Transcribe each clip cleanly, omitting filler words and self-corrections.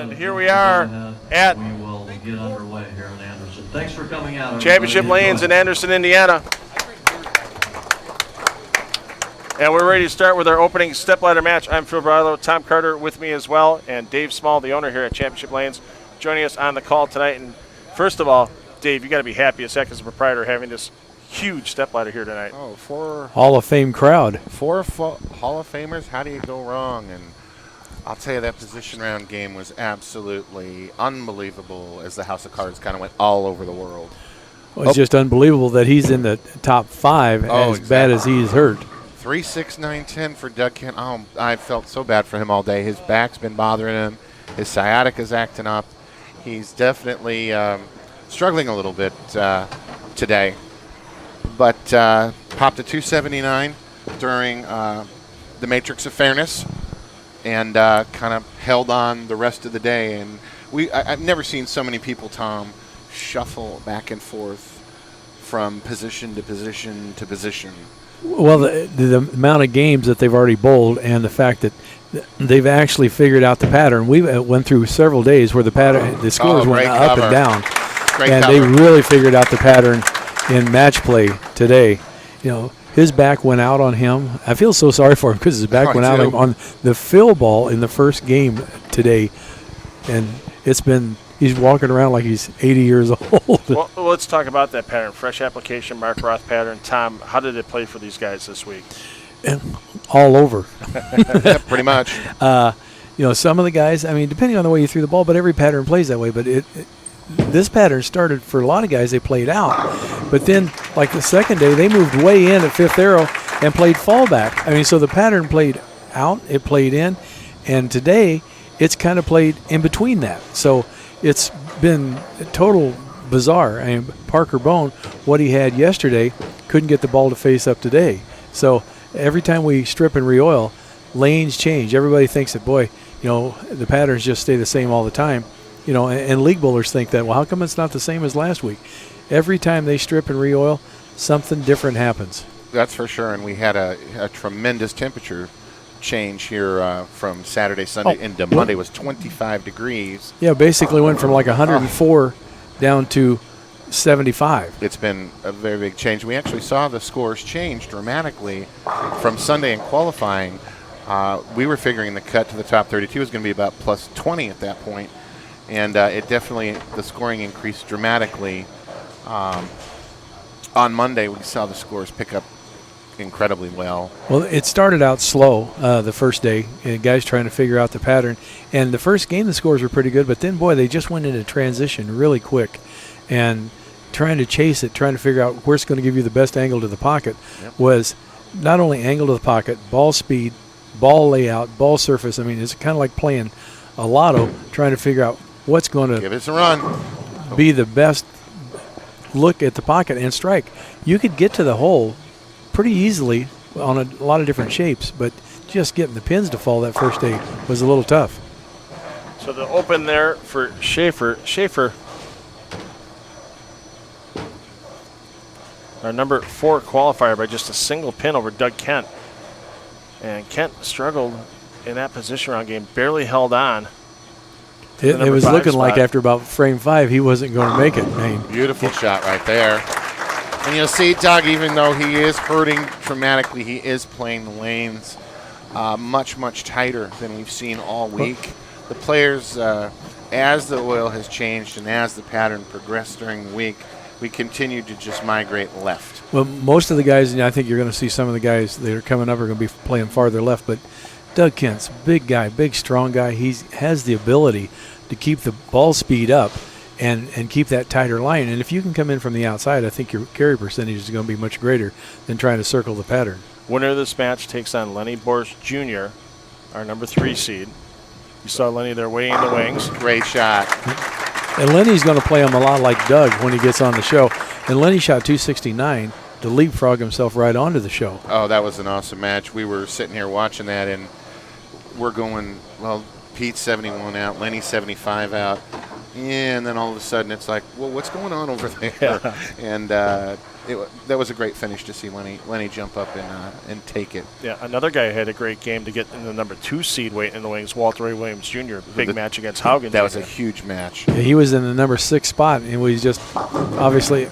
And here we are at we will get underway here in Anderson. Thanks for coming out. Championship Lanes in Anderson, Indiana. And we're ready to start with our opening stepladder match. I'm Phil Barlow, Tom Carter with me as well, and Dave Small, the owner here at Championship Lanes, joining us on the call tonight. And first of all, Dave, you got to be happy as heck as a proprietor having this huge stepladder here tonight. Oh, for Hall of Fame crowd. Four Hall of Famers, how do you go wrong? And I'll tell you, that position round game was absolutely unbelievable as the House of Cards kind of went all over the world. Well, it's just unbelievable that he's in the top 5 as bad as he's hurt. 3, 6, 9, 10 for Doug Kent. Oh, I felt so bad for him all day. His back's been bothering him. His sciatica's acting up. He's definitely struggling a little bit today. But popped a 279 during the Matrix of Fairness and kind of held on the rest of the day. And I've never seen so many people, Tom, shuffle back and forth from position to position to position. Well, the amount of games that they've already bowled and the fact that they've actually figured out the pattern. We went through several days where the scores went up and down. They really figured out the pattern in match play today. You know, his back went out on him. I feel so sorry for him because his back went out on the fill ball in the first game today. And he's walking around like he's 80 years old. Well, let's talk about that pattern. Fresh application, Mark Roth pattern. Tom, how did it play for these guys this week? All over. Pretty much. Some of the guys, I mean, depending on the way you threw the ball, but every pattern plays that way. But this pattern started for a lot of guys, they played out. But then, like the second day, they moved way in at fifth arrow and played fallback. I mean, so the pattern played out, it played in. And today, it's kind of played in between that. So it's been total bizarre. I mean, Parker Bone, what he had yesterday, couldn't get the ball to face up today. So every time we strip and re-oil, lanes change. Everybody thinks that, boy, the patterns just stay the same all the time. And league bowlers think that, well, how come it's not the same as last week? Every time they strip and re-oil, something different happens. That's for sure. And we had a tremendous temperature change here from Saturday, Sunday into Monday. Was 25 degrees. Yeah, basically went from like 104 down to 75. It's been a very big change. We actually saw the scores change dramatically from Sunday in qualifying. We were figuring the cut to the top 32 was going to be about plus 20 at that point, and the scoring increased dramatically. On Monday, we saw the scores pick up incredibly well. Well, it started out slow the first day, guys trying to figure out the pattern. And the first game, the scores were pretty good, but then, boy, they just went into transition really quick. And trying to chase it, trying to figure out where's going to give you the best angle to the pocket was not only angle to the pocket, ball speed, ball layout, ball surface. I mean, it's kind of like playing a lotto, trying to figure out what's going to give us a run, be the best look at the pocket and strike. You could get to the hole pretty easily on a lot of different shapes, but just getting the pins to fall that first day was a little tough. So the open there for Shafer. Shafer, our number 4 qualifier, by just a single pin over Doug Kent. And Kent struggled in that position round game, barely held on. It was looking like after about frame 5, he wasn't going to make it. I mean, beautiful shot right there. And you'll see Doug, even though he is hurting dramatically, he is playing the lanes much, much tighter than we've seen all week. The players, as the oil has changed and as the pattern progressed during the week, we continue to just migrate left. Well, most of the guys, and I think you're going to see some of the guys that are coming up are going to be playing farther left, but Doug Kent's big guy, big, strong guy. He has the ability to keep the ball speed up and keep that tighter line. And if you can come in from the outside, I think your carry percentage is going to be much greater than trying to circle the pattern. Winner of this match takes on Lennie Boresch Jr., our number 3 seed. You saw Lennie there way in the wings. Great shot. And Lennie's going to play him a lot like Doug when he gets on the show. And Lennie shot 269 to leapfrog himself right onto the show. Oh, that was an awesome match. We were sitting here watching that, and we're going, well, Pete's 71 out, Lennie's 75 out. and then all of a sudden it's like, well, what's going on over there? Yeah. And that was a great finish to see Lennie jump up and take it. Yeah, another guy had a great game to get in the number 2 seed weight in the wings, Walter Ray Williams Jr. Big match against Haugen. That was a huge match. Yeah, he was in the number 6 spot, and we just obviously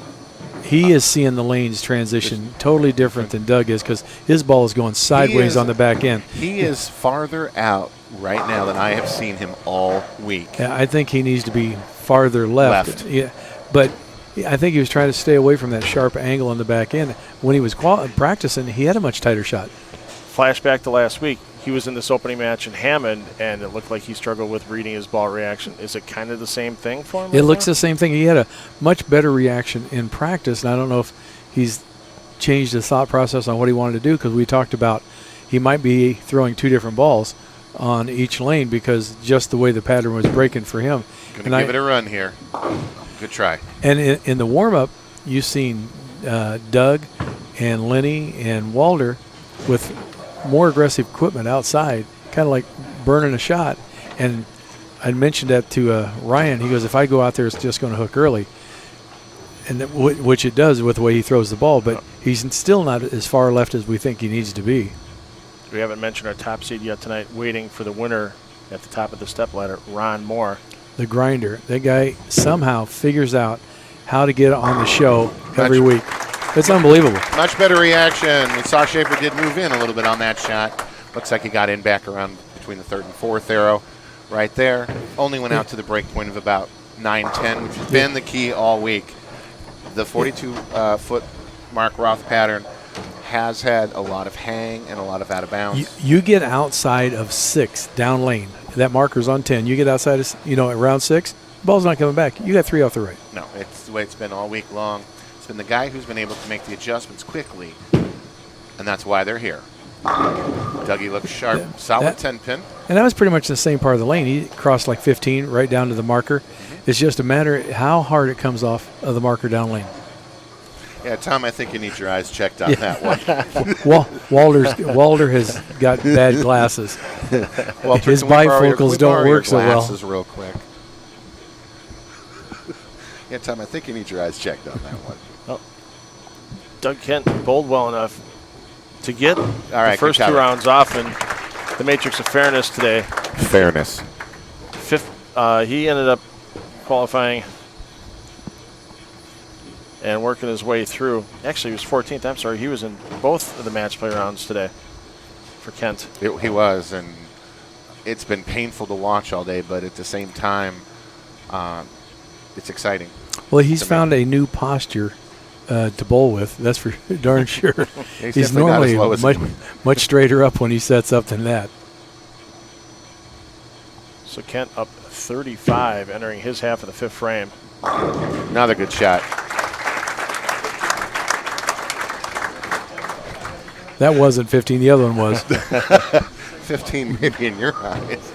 he is seeing the lanes transition totally different than Doug is because his ball is going sideways on the back end. He is farther out right now than I have seen him all week. Yeah, I think he needs to be farther left. Yeah, but I think he was trying to stay away from that sharp angle on the back end. When he was practicing, he had a much tighter shot. Flashback to last week, he was in this opening match in Hammond, and it looked like he struggled with reading his ball reaction. Is it kind of the same thing for him? It looks the same thing. He had a much better reaction in practice, and I don't know if he's changed his thought process on what he wanted to do because we talked about he might be throwing 2 different balls on each lane because just the way the pattern was breaking for him. Going to give it a run here. Good try. And in the warm-up, you've seen Doug and Lennie and Walter with more aggressive equipment outside, kind of like burning a shot. And I mentioned that to Ryan. He goes, if I go out there, it's just going to hook early. And which it does with the way he throws the ball, but he's still not as far left as we think he needs to be. We haven't mentioned our top seed yet tonight, waiting for the winner at the top of the step ladder, Ron Mohr. The grinder. That guy somehow figures out how to get on the show every week. It's unbelievable. Much better reaction. We saw Shafer did move in a little bit on that shot. Looks like he got in back around between the 3rd and 4th arrow right there. Only went out to the break point of about 9-10, which has been the key all week. The 42-foot Mark Roth pattern has had a lot of hang and a lot of out of bounds. You get outside of 6 down lane. That marker's on 10. You get outside of, at round 6, ball's not coming back. You got 3 off the right. No, it's the way it's been all week long. It's been the guy who's been able to make the adjustments quickly, and that's why they're here. Dougie looks sharp. Yeah, solid 10-pin. And that was pretty much the same part of the lane. He crossed like 15 right down to the marker. It's just a matter how hard it comes off of the marker down lane. Yeah, Tom, I think you need your eyes checked on that one. Walter has got bad glasses. Walter, his bifocals don't work so well. Glasses real quick. Yeah, Tom, I think you need your eyes checked on that one. Well, Doug Kent bowled well enough to get the first 2 rounds off in the matrix of fairness today. Fairness. He ended up qualifying and working his way through. Actually, he was 14th. I'm sorry. He was in both of the match play rounds today for Kent. He was, and it's been painful to watch all day, but at the same time, it's exciting. Well, he's found a new posture to bowl with. That's for darn sure. He's normally much straighter up when he sets up than that. So Kent up 35, entering his half of the 5th frame. Another good shot. That wasn't 15. The other one was. 15 maybe in your eyes.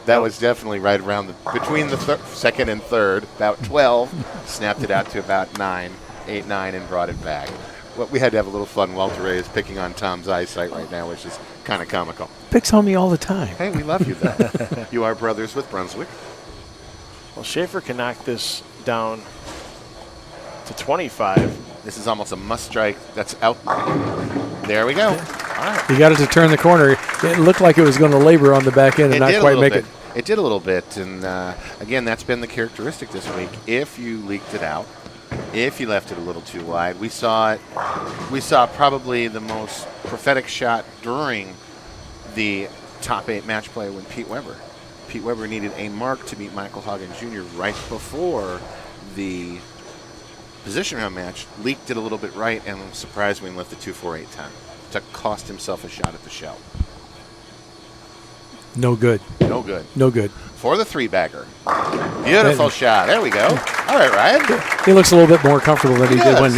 That was definitely right around between the 2nd and 3rd, about 12. Snapped it out to about 9, 8, 9, and brought it back. Well, we had to have a little fun. Walter Ray is picking on Tom's eyesight right now, which is kind of comical. Picks on me all the time. Hey, we love you, though. You are brothers with Brunswick. Well, Shafer can knock this down to 25. This is almost a must strike. That's out. There we go. All right. He got it to turn the corner. It looked like it was going to labor on the back end and not quite make it. It did a little bit, and again, that's been the characteristic this week. If you leaked it out, if you left it a little too wide, we saw probably the most prophetic shot during the top 8 match play when Pete Weber needed a mark to beat Michael Haugen Jr. right before the position round match, leaked it a little bit right, and surprisingly left the 2-4-8-10 to cost himself a shot at the shell. No good. No good. No good. For the 3-bagger. Beautiful shot. There we go. All right, Ryan. He looks a little bit more comfortable than he did when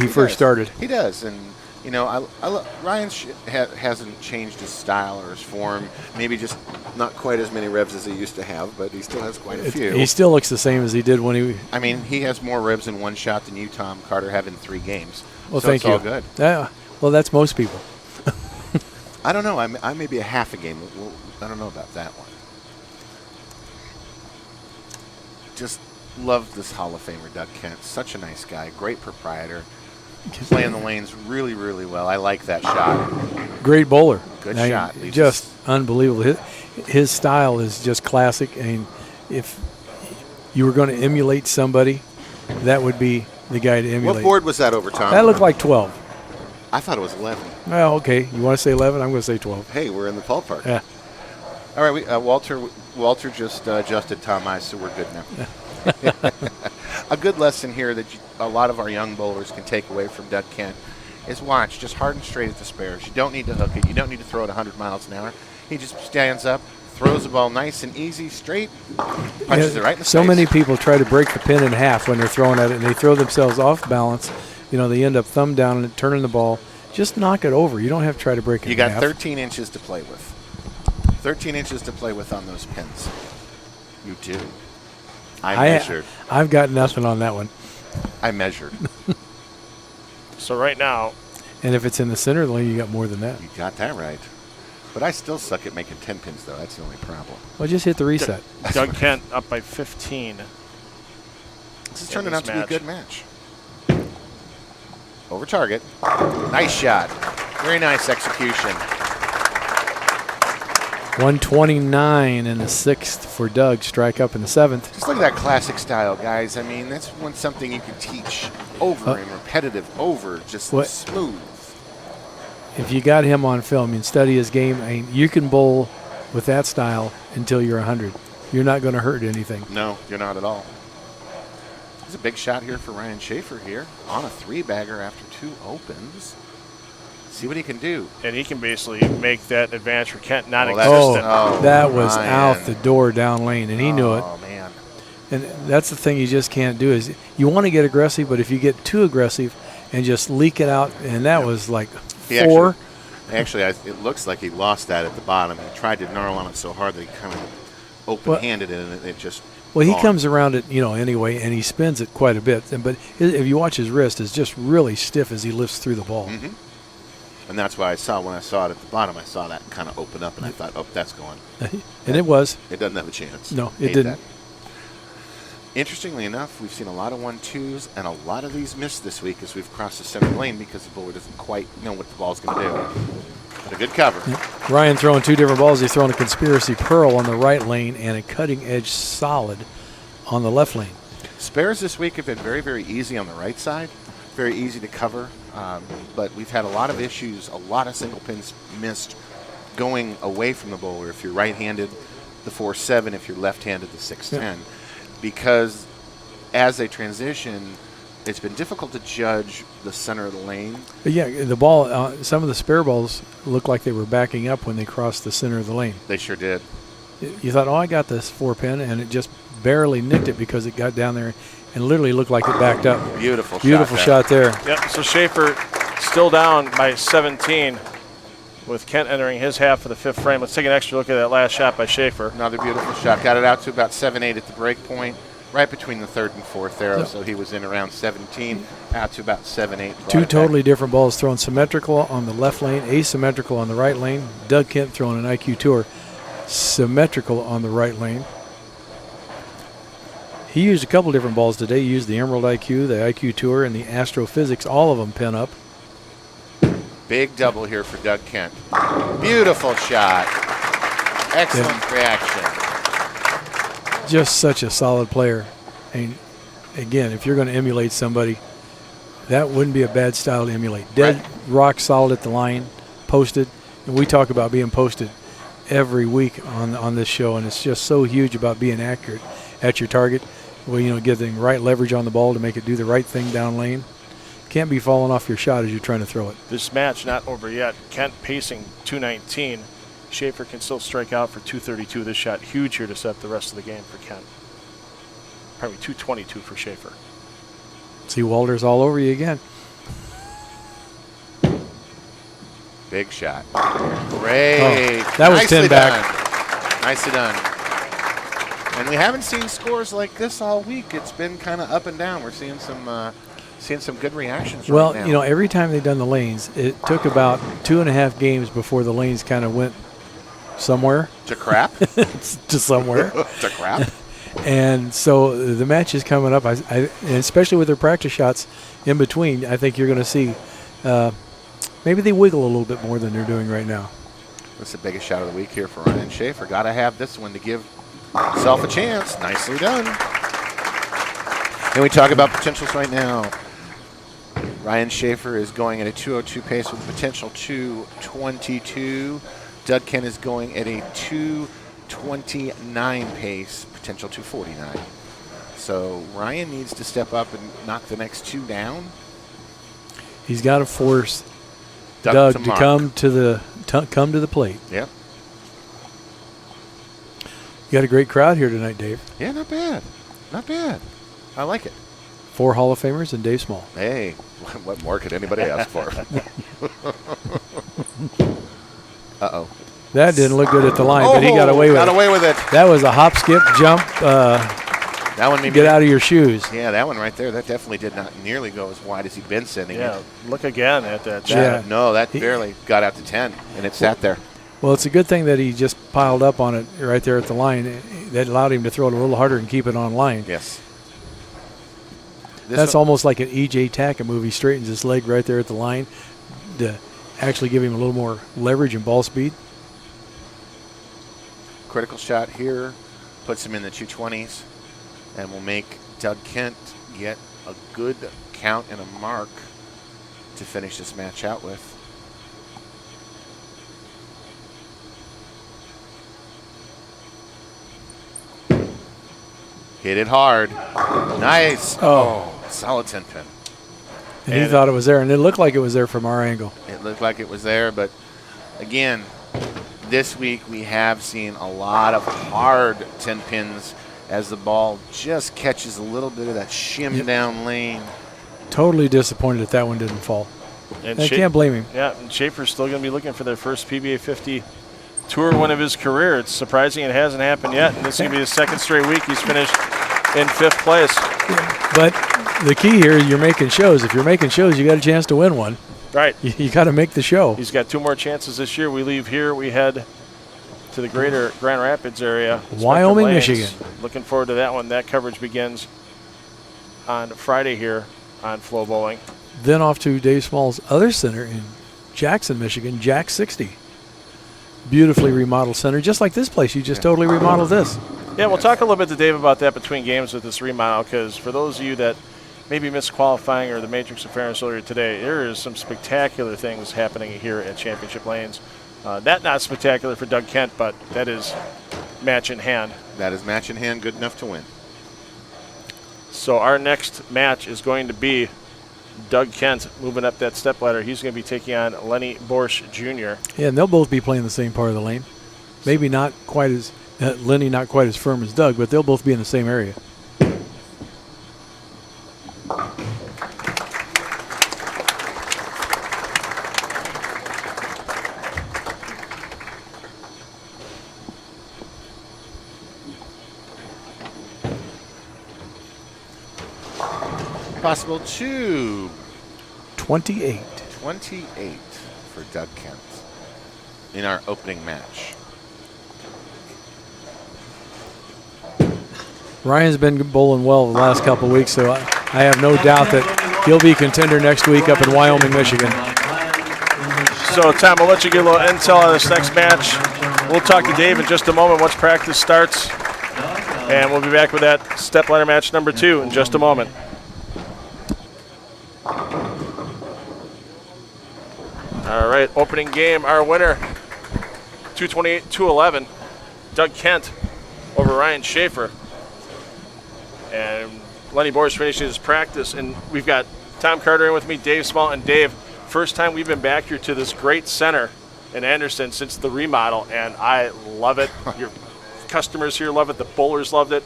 he first started. He does, and Ryan hasn't changed his style or his form. Maybe just not quite as many revs as he used to have, but he still has quite a few. He still looks the same as he did when he. I mean, he has more revs in one shot than you, Tom Carter, have in 3 games. Well, so thank you. All good. Yeah. Well, that's most people. I don't know. I may be a half a game. I don't know about that one. just love this Hall of Famer, Doug Kent. Such a nice guy, great proprietor. Playing the lanes really, really well. I like that shot. Great bowler. Good I mean, shot. Just unbelievable. His style is just classic. I mean, if you were going to emulate somebody, that would be the guy to emulate. What board was that over, Tom? That looked like 12. I thought it was 11. Well, okay. You want to say 11? I'm going to say 12. Hey, we're in the ballpark. Yeah. All right, Walter just adjusted Tom eyes, so we're good now. A good lesson here that a lot of our young bowlers can take away from Doug Kent is watch, just hard and straight at the spares. You don't need to hook it. You don't need to throw it 100 miles an hour. He just stands up, throws the ball nice and easy, straight, punches it right in the So face. many people try to break the pin in half when they're throwing at it, and they throw themselves off balance. They end up thumb down and turning the ball. Just knock it over. You don't have to try to break it in half. You got 13 inches to play with. 13 inches to play with on those pins. You do. I measured. I've got nothing on that one. I measured. So right now, And if it's in the center of the lane, you got more than that. You got that right. But I still suck at making 10 pins, though. That's the only problem. Well, just hit the reset. Doug Kent up by 15. This is turning out to be a good match. Over target. Nice shot. Very nice execution. 129 in the 6th for Doug. Strike up in the 7th. Just look at that classic style, guys. I mean, that's something you can teach over and repetitive, just smooth. If you got him on film and study his game, you can bowl with that style until you're 100. You're not going to hurt anything. No, you're not at all. There's a big shot here for Ryan Shafer here on a 3-bagger after 2 opens. See what he can do. And he can basically make that advantage for Kent non-existent. That was out the door down lane, and he knew it. Oh, man. And that's the thing you just can't do is you want to get aggressive, but if you get too aggressive and just leak it out, and that was like 4. Actually, it looks like he lost that at the bottom. He tried to gnarl on it so hard that he kind of open-handed it, and it just he comes around it, anyway, and he spins it quite a bit. But if you watch his wrist, it's just really stiff as he lifts through the ball. Mm-hmm. And that's why when I saw it at the bottom, I saw that kind of open up, and I thought, that's going. And it was. It doesn't have a chance. No, it didn't. That. Interestingly enough, we've seen a lot of 1-2s, and a lot of these missed this week as we've crossed the center lane because the bowler doesn't quite know what the ball's going to do. But a good cover. Yeah. Ryan throwing 2 different balls. He's throwing a conspiracy pearl on the right lane and a cutting edge solid on the left lane. Spares this week have been very, very easy on the right side. Very easy to cover. But we've had a lot of issues, a lot of single pins missed going away from the bowler. If you're right-handed, the 4-7. If you're left-handed, the 6-10. Yeah. Because as they transition, it's been difficult to judge the center of the lane. But yeah, the ball, some of the spare balls looked like they were backing up when they crossed the center of the lane. They sure did. You thought, I got this 4-pin, and it just barely nicked it because it got down there and literally looked like it backed up. Beautiful shot there. Yep, so Shafer still down by 17 with Kent entering his half of the 5th frame. Let's take an extra look at that last shot by Shafer. Another beautiful shot. Got it out to about 7-8 at the break point, right between the 3rd and 4th arrow. So he was in around 17, out to about 7-8. 2 totally different balls thrown symmetrical on the left lane, asymmetrical on the right lane. Doug Kent throwing an IQ Tour, symmetrical on the right lane. He used a couple different balls today. He used the Emerald IQ, the IQ Tour, and the Astrophysics. All of them pin up. Big double here for Doug Kent. Beautiful shot. Excellent reaction. Just such a solid player. And again, if you're going to emulate somebody, that wouldn't be a bad style to emulate. Dead rock solid at the line, posted. And we talk about being posted every week on this show, and it's just so huge about being accurate at your target. Well, getting right leverage on the ball to make it do the right thing down lane. Can't be falling off your shot as you're trying to throw it. This match not over yet. Kent pacing 219. Shafer can still strike out for 232. This shot huge here to set the rest of the game for Kent. Probably 222 for Shafer. See, Walter's all over you again. Big shot. Great. That was 10 back. Nicely done. And we haven't seen scores like this all week. It's been kind of up and down. We're seeing some good reactions right now. Well, every time they've done the lanes, it took about 2.5 games before the lanes kind of went somewhere. To crap? To somewhere. To crap? And so the match is coming up, and especially with their practice shots in between, I think you're going to see maybe they wiggle a little bit more than they're doing right now. That's the biggest shot of the week here for Ryan Shafer. Got to have this one to give himself a chance. Nicely done. And we talk about potentials right now. Ryan Shafer is going at a 2:02 pace with potential 2:22. Doug Kent is going at a 2:29 pace, potential 2:49. So Ryan needs to step up and knock the next two down. He's got to force Doug to come to the plate. Yep. You got a great crowd here tonight, Dave. Yeah, not bad. Not bad. I like it. 4 Hall of Famers and Dave Small. Hey, what more could anybody ask for? Uh-oh. That didn't look good at the line, but he got away with it. Got away with it. That was a hop, skip, jump. That one maybe get out of your shoes. Yeah, that one right there, that definitely did not nearly go as wide as he'd been sending it. Yeah, look again at that. Yeah. No, that barely got out to 10, and it sat there. Well, it's a good thing that he just piled up on it right there at the line. That allowed him to throw it a little harder and keep it on line. Yes. That's almost like an E.J. Tackett move. He straightens his leg right there at the line to actually give him a little more leverage and ball speed. Critical shot here, puts him in the 220s, and will make Doug Kent get a good count and a mark to finish this match out with. Hit it hard. Nice. Oh, solid 10 pin. And he thought it was there, and it looked like it was there from our angle. It looked like it was there, but again, this week we have seen a lot of hard 10 pins as the ball just catches a little bit of that shim down lane. Totally disappointed that one didn't fall. And I can't blame him. Yeah, and Shafer's still going to be looking for their first PBA50 tour win of his career. It's surprising it hasn't happened yet, and this is going to be his second straight week. He's finished in 5th place. But the key here, you're making shows. If you're making shows, you got a chance to win one. Right. You got to make the show. He's got 2 more chances this year. We leave here. We head to the greater Grand Rapids area. Wyoming, Michigan. Looking forward to that one. That coverage begins on Friday here on FloBowling. Then off to Dave Small's other center in Jackson, Michigan, Jack 60. Beautifully remodeled center, just like this place. You just totally remodeled this. Yeah, we'll talk a little bit to Dave about that between games with this remodel, because for those of you that maybe missed qualifying or the Matrix of Fairness earlier today, there is some spectacular things happening here at Championship Lanes. That not spectacular for Doug Kent, but that is match in hand. That is match in hand, good enough to win. So our next match is going to be Doug Kent moving up that step ladder. He's going to be taking on Lennie Boresch Jr. Yeah, and they'll both be playing the same part of the lane. Maybe not quite as Lennie, not quite as firm as Doug, but they'll both be in the same area. Possible 28. 28 for Doug Kent in our opening match. Ryan's been bowling well the last couple of weeks, so I have no doubt that he'll be contender next week up in Wyoming, Michigan. So, Tom, I'll let you get a little intel on this next match. We'll talk to Dave in just a moment once practice starts, and we'll be back with that step ladder match number 2 in just a moment. All right, opening game, our winner, 228-211, Doug Kent over Ryan Shafer. And Lennie Boresch finishes his practice, and we've got Tom Carter in with me, Dave Small, and Dave. First time we've been back here to this great center in Anderson since the remodel, and I love it. Your customers here love it. The bowlers loved it.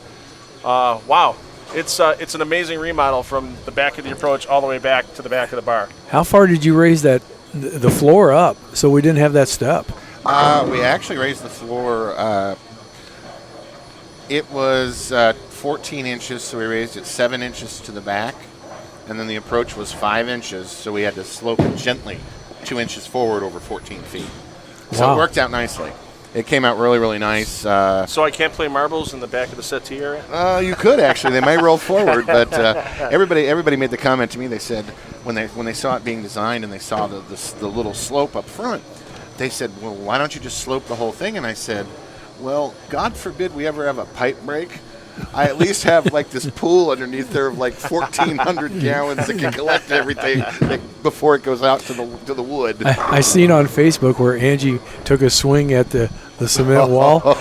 Wow, it's an amazing remodel from the back of the approach all the way back to the back of the bar. How far did you raise the floor up so we didn't have that step? We actually raised the floor. It was 14 inches, so we raised it 7 inches to the back, and then the approach was 5 inches, so we had to slope it gently 2 inches forward over 14 feet. So Wow. it worked out nicely. It came out really, really nice. So I can't play marbles in the back of the settee area? You could actually. They may roll forward, but everybody made the comment to me. They said when they saw it being designed and they saw the little slope up front, they said, "Well, why don't you just slope the whole thing?" And I said, "Well, God forbid we ever have a pipe break. I at least have like this pool underneath there of like 1,400 gallons that can collect everything before it goes out to the wood." I seen on Facebook where Angie took a swing at the cement wall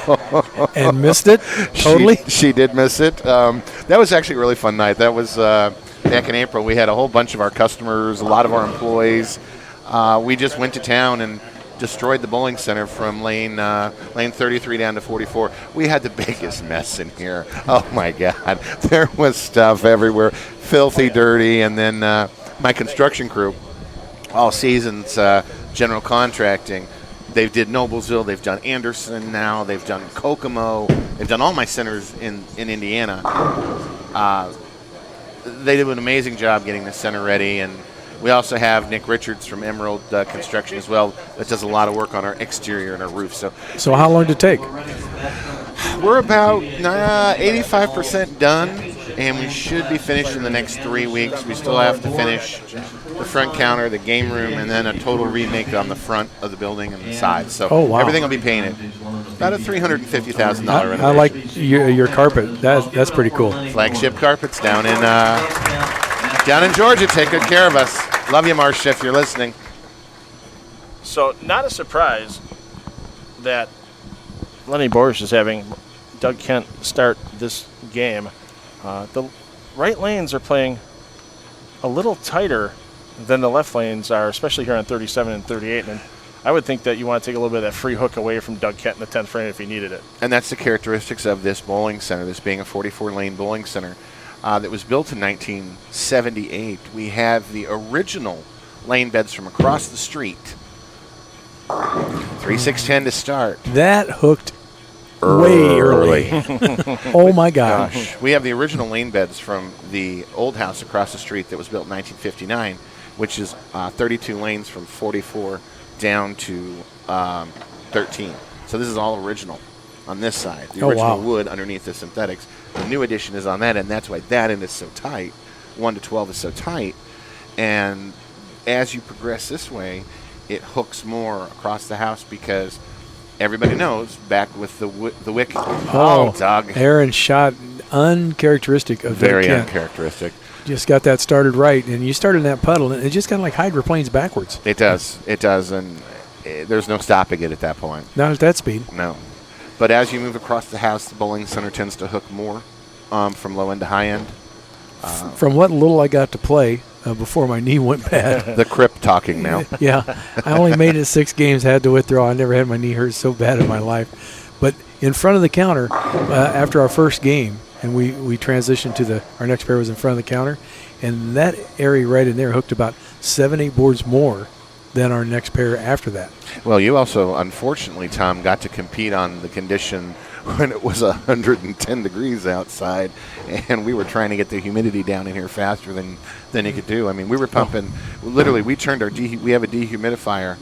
and missed it totally. She did miss it. That was actually a really fun night. That was back in April. We had a whole bunch of our customers, a lot of our employees. We just went to town and destroyed the bowling center from lane 33 down to 44. We had the biggest mess in here. Oh my God, there was stuff everywhere, filthy, dirty, and then my construction crew, all seasons, general contracting. They did Noblesville, they've done Anderson now, they've done Kokomo, they've done all my centers in Indiana. They did an amazing job getting the center ready, and we also have Nick Richards from Emerald Construction as well that does a lot of work on our exterior and our roof. So how long did it take? We're about 85% done, and we should be finished in the next 3 weeks. We still have to finish the front counter, the game room, and then a total remake on the front of the building and the sides. So everything will be painted. About a $350,000 renovation. I like your carpet. That's pretty cool. Flagship carpets down in Georgia. Take good care of us. Love you, Marcia, if you're listening. So not a surprise that Lennie Boresch is having Doug Kent start this game. The right lanes are playing a little tighter than the left lanes are, especially here on 37 and 38. And I would think that you want to take a little bit of that free hook away from Doug Kent in the 10th frame if he needed it. And that's the characteristics of this bowling center, this being a 44-lane bowling center that was built in 1978. We have the original lane beds from across the street. 3-6-10 to start. That hooked way early. Oh my gosh. We have the original lane beds from the old house across the street that was built in 1959, which is 32 lanes from 44 down to 13. So this is all original on this side. The original wood underneath the synthetics. The new addition is on that end. That's why that end is so tight. 1 to 12 is so tight. And as you progress this way, it hooks more across the house because everybody knows back with the wick. Oh, Doug. Aaron shot uncharacteristic of very Kent. Uncharacteristic. Just got that started right, and you started in that puddle, and it just kind of like hydroplanes backwards. It does, and there's no stopping it at that point. Not at that speed. No. But as you move across the house, the bowling center tends to hook more from low end to high end. From what little I got to play before my knee went bad. The Crip talking now. Yeah. I only made it 6 games, had to withdraw. I never had my knee hurt so bad in my life. But in front of the counter, after our first game, and we transitioned to our next pair was in front of the counter, and that area right in there hooked about 7-8 boards more than our next pair after that. Well, you also, unfortunately, Tom, got to compete on the condition when it was 110 degrees outside, and we were trying to get the humidity down in here faster than you could do. I mean, we were pumping. Literally, we turned we have a dehumidifier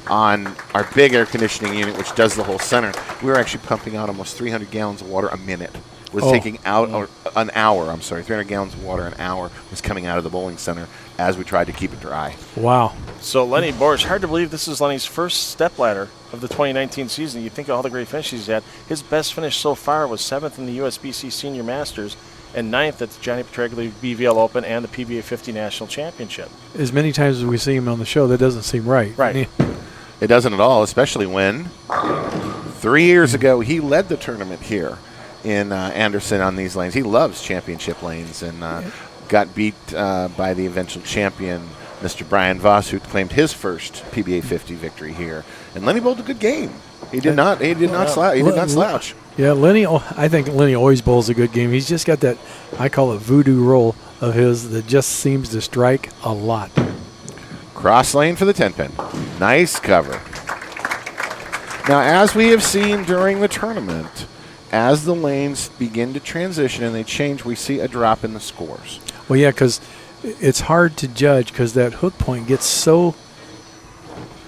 on our big air conditioning unit, which does the whole center. We were actually pumping out almost 300 gallons of water a minute. Was taking out an hour. 300 gallons of water an hour was coming out of the bowling center as we tried to keep it dry. Wow. So Lennie Boresch, hard to believe this is Lennie's first stepladder of the 2019 season. You think of all the great finishes he's had. His best finish so far was 7th in the USBC Senior Masters and 9th at the Johnny Petraglia BVL Open and the PBA50 National Championship. As many times as we see him on the show, that doesn't seem right. Right. It doesn't at all, especially when 3 years ago he led the tournament here in Anderson on these lanes. He loves championship lanes and got beat by the eventual champion, Mr. Brian Voss, who claimed his first PBA 50 victory here. And Lennie bowled a good game. He did not slouch. Yeah, Lennie. I think Lennie always bowls a good game. He's just got that, I call it voodoo roll of his that just seems to strike a lot. Cross lane for the 10-pin. Nice cover. Now, as we have seen during the tournament, as the lanes begin to transition and they change, we see a drop in the scores. Well, yeah, because it's hard to judge because that hook point gets so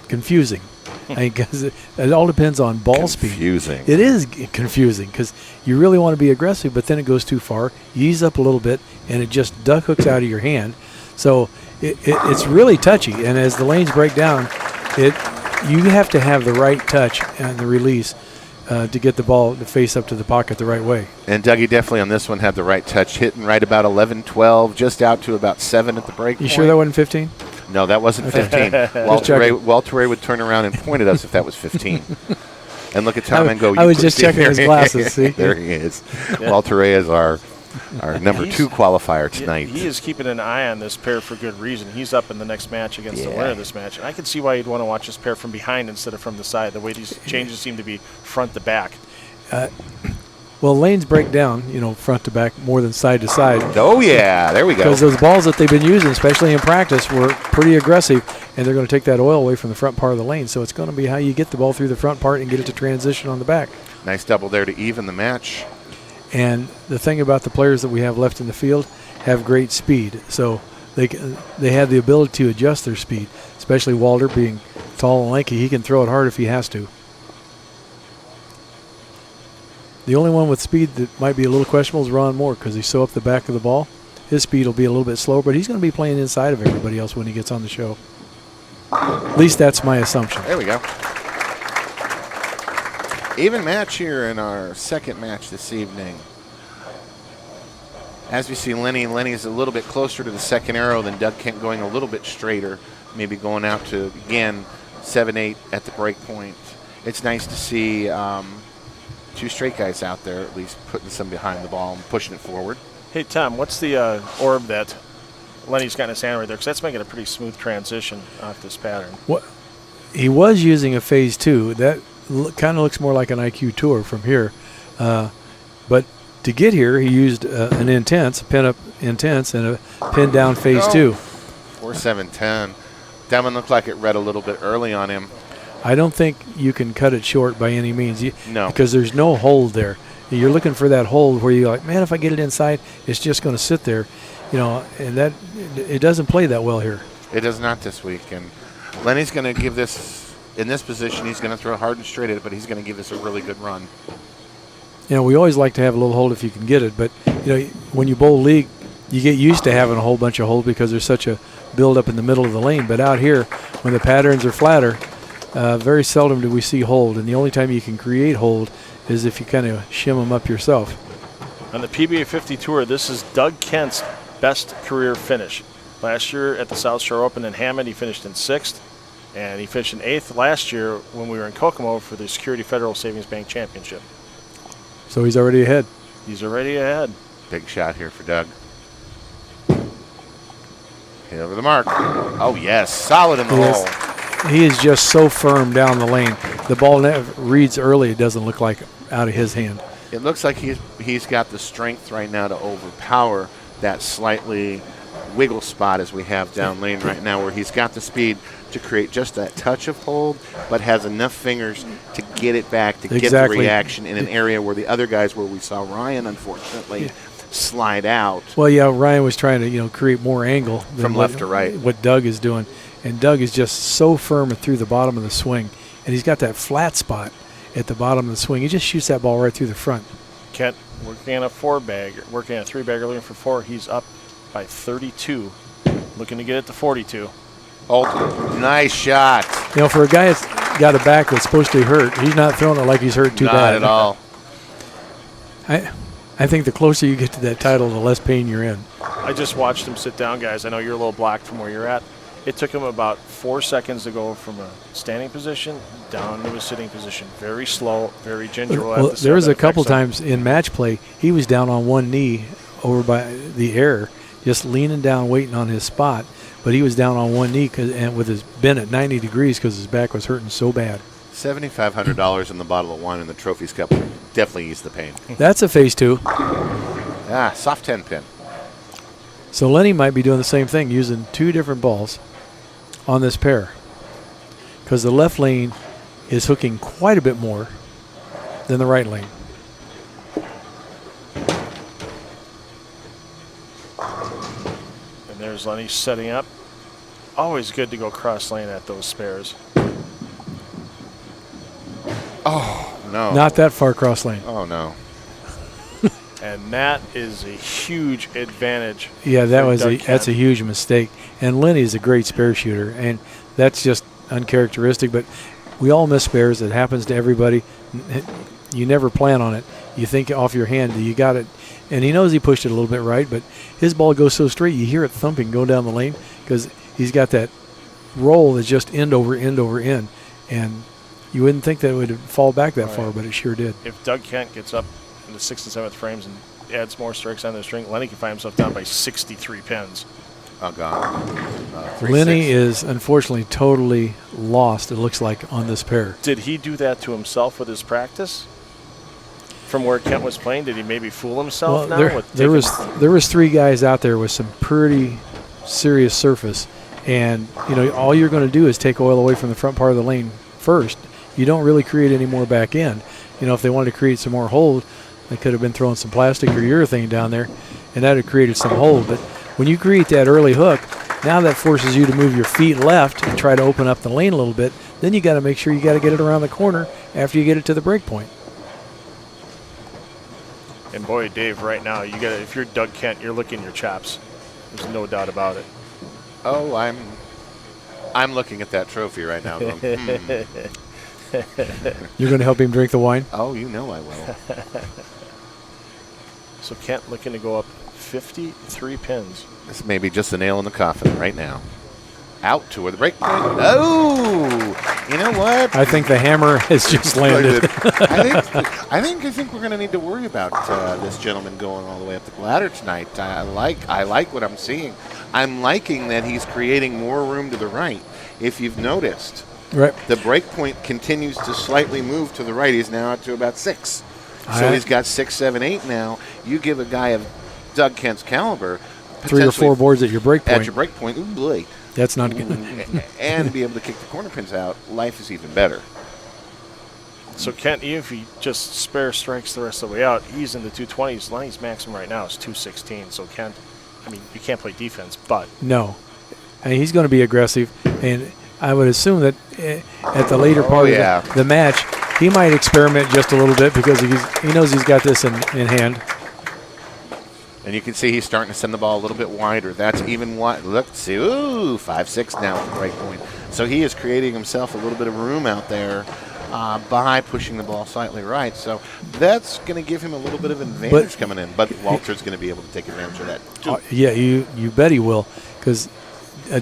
confusing. Because it all depends on ball speed. Confusing. It is confusing because you really want to be aggressive, but then it goes too far. You ease up a little bit, and it just duck hooks out of your hand. So it's really touchy. And as the lanes break down, you have to have the right touch and the release to get the ball to face up to the pocket the right way. And Dougie definitely on this one had the right touch, hitting right about 11, 12, just out to about 7 at the break You point. sure that wasn't 15? No, that wasn't 15. Walter Ray would turn around and point at us if that was 15. And look at Tom and go. I was just checking his glasses. See? There he is. Yeah. Walter Ray is our number 2 qualifier tonight. He is keeping an eye on this pair for good reason. He's up in the next match against the winner of this match. And I can see why you'd want to watch this pair from behind instead of from the side. The way these changes seem to be front to back. Well, lanes break down, front to back more than side to side. Oh, yeah. There we go. Because those balls that they've been using, especially in practice, were pretty aggressive, and they're going to take that oil away from the front part of the lane. So it's going to be how you get the ball through the front part and get it to transition on the back. Nice double there to even the match. And the thing about the players that we have left in the field have great speed. So they have the ability to adjust their speed, especially Walter being tall and lanky. He can throw it hard if he has to. The only one with speed that might be a little questionable is Ron Mohr because he's so up the back of the ball. His speed will be a little bit slower, but he's going to be playing inside of everybody else when he gets on the show. At least that's my assumption. There we go. Even match here in our second match this evening. As we see Lennie's a little bit closer to the second arrow than Doug Kent, going a little bit straighter, maybe going out to, again, 7-8 at the break point. It's nice to see 2 straight guys out there, at least putting some behind the ball and pushing it forward. Hey, Tom, what's the orb that Lennie's got in his hand right there? Because that's making a pretty smooth transition off this pattern. What he was using a phase 2. That kind of looks more like an IQ tour from here. But to get here, he used an intense, a pin-up intense, and a pin-down phase 2. 4-7-10. That one looked like it read a little bit early on him. I don't think you can cut it short by any means. No. Because there's no hold there. You're looking for that hold where you're like, man, if I get it inside, it's just going to sit there. And that it doesn't play that well here. It does not this week. And Lennie's going to give this, in this position, he's going to throw hard and straight at it, but he's going to give this a really good run. We always like to have a little hold if you can get it. But, when you bowl league, you get used to having a whole bunch of hold because there's such a build-up in the middle of the lane. But out here, when the patterns are flatter, very seldom do we see hold, and the only time you can create hold is if you kind of shim them up yourself. On the PBA50 Tour, this is Doug Kent's best career finish. Last year at the South Shore Open in Hammond, he finished in 6th, and he finished in 8th last year when we were in Kokomo for the Security Federal Savings Bank Championship. So he's already ahead. He's already ahead. Big shot here for Doug. Hit over the mark. Oh, yes. Solid in the hole. He is just so firm down the lane. The ball reads early. It doesn't look like out of his hand. It looks like he's got the strength right now to overpower that slightly wiggle spot as we have down lane right now, where he's got the speed to create just that touch of hold, but has enough fingers to get it back, to get the reaction in an area where the other guys, where we saw Ryan, unfortunately, slide out. Well, yeah, Ryan was trying to create more angle from left to right. What Doug is doing. And Doug is just so firm through the bottom of the swing. And he's got that flat spot at the bottom of the swing. He just shoots that ball right through the front. Kent working on a 4-bagger, working on a 3-bagger, looking for 4. He's up by 32, looking to get it to 42. Oh, nice shot. For a guy that's got a back that's supposed to be hurt, he's not throwing it like he's hurt too bad. Not at all. I think the closer you get to that title, the less pain you're in. I just watched him sit down, guys. I know you're a little blocked from where you're at. It took him about 4 seconds to go from a standing position down to a sitting position. Very slow, very gingerly. Well, there was a couple times in match play, he was down on one knee over by the air, just leaning down, waiting on his spot. But he was down on one knee and with his bent at 90 degrees because his back was hurting so bad. $7,500 in the bottle of wine in the Trophies Cup will definitely ease the pain. That's a phase 2. Soft 10 pin. So Lennie might be doing the same thing, using 2 different balls on this pair, because the left lane is hooking quite a bit more than the right lane. And there's Lennie setting up. Always good to go cross lane at those spares. no. Not that far cross lane. Oh, no. And that is a huge advantage. Yeah, for that's a huge mistake. And Lennie is a great spare shooter, and that's just uncharacteristic. But we all miss spares. It happens to everybody. You never plan on it. You think off your hand that you got it. And he knows he pushed it a little bit right, but his ball goes so straight, you hear it thumping going down the lane because he's got that roll that's just end over end over end. And you wouldn't think that it would fall back that far, but it sure did. If Doug Kent gets up in the 6th and 7th frames and adds more strikes on the string, Lennie can find himself down by 63 pins. Oh, God. Lennie is unfortunately totally lost, it looks like, on this pair. Did he do that to himself with his practice? From where Kent was playing, did he maybe fool himself now? There was 3 guys out there with some pretty serious surface, and all you're going to do is take oil away from the front part of the lane first. You don't really create any more back end. If they wanted to create some more hold, they could have been throwing some plastic or urethane down there, and that would have created some hold. But when you create that early hook, now that forces you to move your feet left and try to open up the lane a little bit. Then you got to make sure you got to get it around the corner after you get it to the break point. And boy, Dave, right now, if you're Doug Kent, you're licking your chops. There's no doubt about it. Oh, I'm looking at that trophy right now going, You're going to help him drink the wine? Oh, you know I will. So Kent looking to go up 53 pins. This may be just the nail in the coffin right now. Out to where the break point. Oh, you know what? I think the hammer has just landed. I think we're going to need to worry about this gentleman going all the way up the ladder tonight. I like what I'm seeing. I'm liking that he's creating more room to the right. If you've noticed, right, the break point continues to slightly move to the right. He's now up to about 6. So he's got 6, 7, 8 now. You give a guy of Doug Kent's caliber 3 or 4 boards at your break point. At your break point, ooh boy. That's not good. And be able to kick the corner pins out, life is even better. So Kent, even if he just spare strikes the rest of the way out, he's in the 220s. Lennie's maximum right now is 216. So Kent, you can't play defense, but. No. He's going to be aggressive. And I would assume that at the later part of the match, he might experiment just a little bit because he knows he's got this in hand. And you can see he's starting to send the ball a little bit wider. That's even wide. Let's see. Ooh, 5-6 now at the break point. So he is creating himself a little bit of room out there by pushing the ball slightly right. So that's going to give him a little bit of advantage coming in. But Walter's going to be able to take advantage of that too. Yeah, you bet he will, because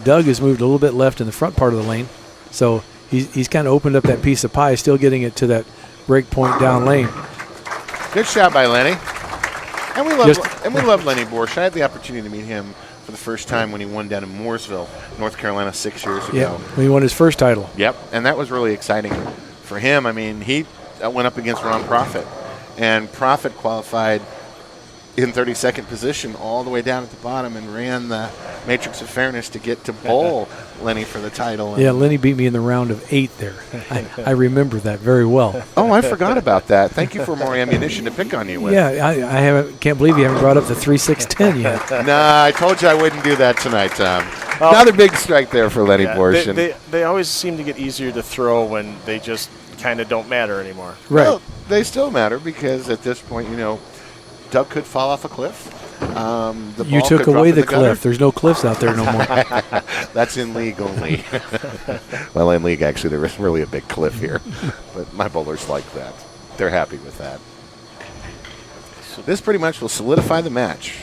Doug has moved a little bit left in the front part of the lane. So he's kind of opened up that piece of pie, still getting it to that break point down lane. Good shot by Lennie. And we love Lennie Boresch. I had the opportunity to meet him for the first time when he won down in Mooresville, North Carolina, 6 years ago. Yeah, when he won his first title. Yep, and that was really exciting for him. He went up against Ron Profit, and Profit qualified in 32nd position all the way down at the bottom and ran the matrix of fairness to get to bowl Lennie for the title. Yeah, Lennie beat me in the round of 8 there. I remember that very well. Oh, I forgot about that. Thank you for more ammunition to pick on you with. Yeah, can't believe you haven't brought up the 3-6-10 yet. Nah, I told you I wouldn't do that tonight, Tom. Another big strike there for Lennie Boresch. They always seem to get easier to throw when they just kind of don't matter anymore. Right. Well, they still matter because at this point, Doug could fall off a cliff. You took away the cliff. There's no cliffs out there no more. That's in league only. Well, in league, actually, there is really a big cliff here. But my bowlers like that. They're happy with that. So this pretty much will solidify the match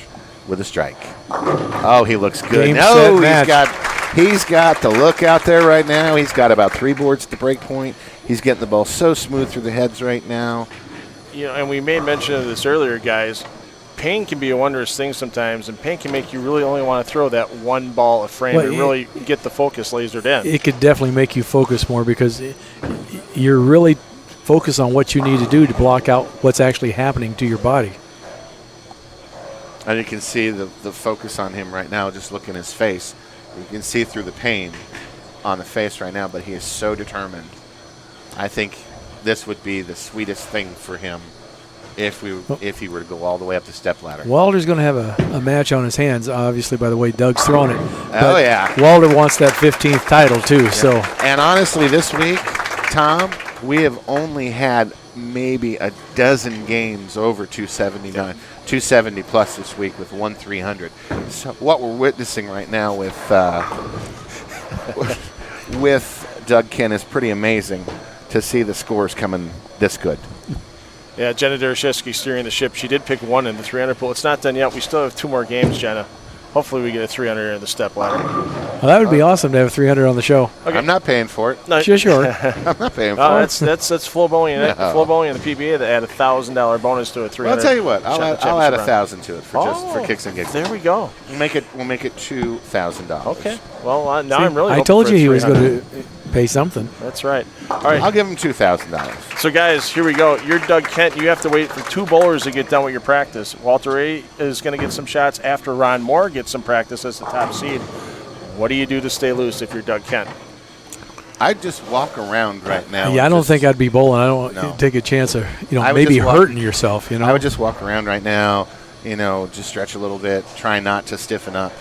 with a strike. Oh, he looks good. He's got the look out there right now. He's got about 3 boards at the break point. He's getting the ball so smooth through the heads right now. And we made mention of this earlier, guys. Pain can be a wondrous thing sometimes, and pain can make you really only want to throw that one ball of frame to really get the focus lasered in. It could definitely make you focus more because you're really focused on what you need to do to block out what's actually happening to your body. And you can see the focus on him right now, just look in his face. You can see through the pain on the face right now, but he is so determined. I think this would be the sweetest thing for him if he were to go all the way up the stepladder. Walter's going to have a match on his hands, obviously, by the way Doug's throwing it. Oh, yeah. Walter wants that 15th title, too. Yeah. So. And honestly, this week, Tom, we have only had maybe a dozen games over 279, 270 plus this week with 1,300. So what we're witnessing right now with Doug Kent is pretty amazing to see the scores coming this good. Yeah, Jenna Dereshevsky steering the ship. She did pick 1 in the 300 pool. It's not done yet. We still have 2 more games, Jenna. Hopefully we get a 300 in the step ladder. Well, that would be awesome to have 300 on the show. Okay. I'm not paying for it. No, Sure. I'm not paying for it. That's FloBowling. No. FloBowling and the PBA that add a $1,000 bonus to a 300. Well, I'll tell you what. I'll add 1,000 to it for kicks and giggles. There we go. We'll make it $2,000. Okay. Well, now I'm really. I hoping told for you a he was 300. going to pay something. That's right. All right. I'll give him $2,000. So, guys, here we go. You're Doug Kent. You have to wait for 2 bowlers to get done with your practice. Walter Ray is going to get some shots after Ron Mohr gets some practice as the top seed. What do you do to stay loose if you're Doug Kent? I'd just walk around right now. Yeah, I don't think I'd be bowling. I don't want to take a chance of maybe hurting yourself. I would just walk around right now. Just stretch a little bit. Try not to stiffen up.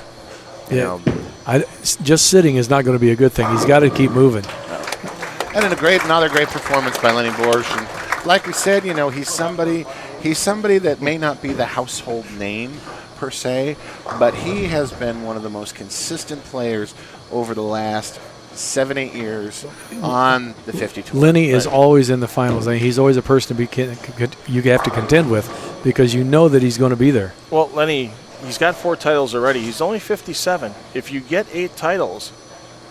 Just sitting is not going to be a good thing. He's got to keep moving. And another great performance by Lennie Boresch. And like we said, he's somebody that may not be the household name per se, but he has been one of the most consistent players over the last 7-8 years on the 50 tour. Lennie is always in the finals. I mean, he's always a person you have to contend with because you know that he's going to be there. Well, Lennie, he's got 4 titles already. He's only 57. If you get 8 titles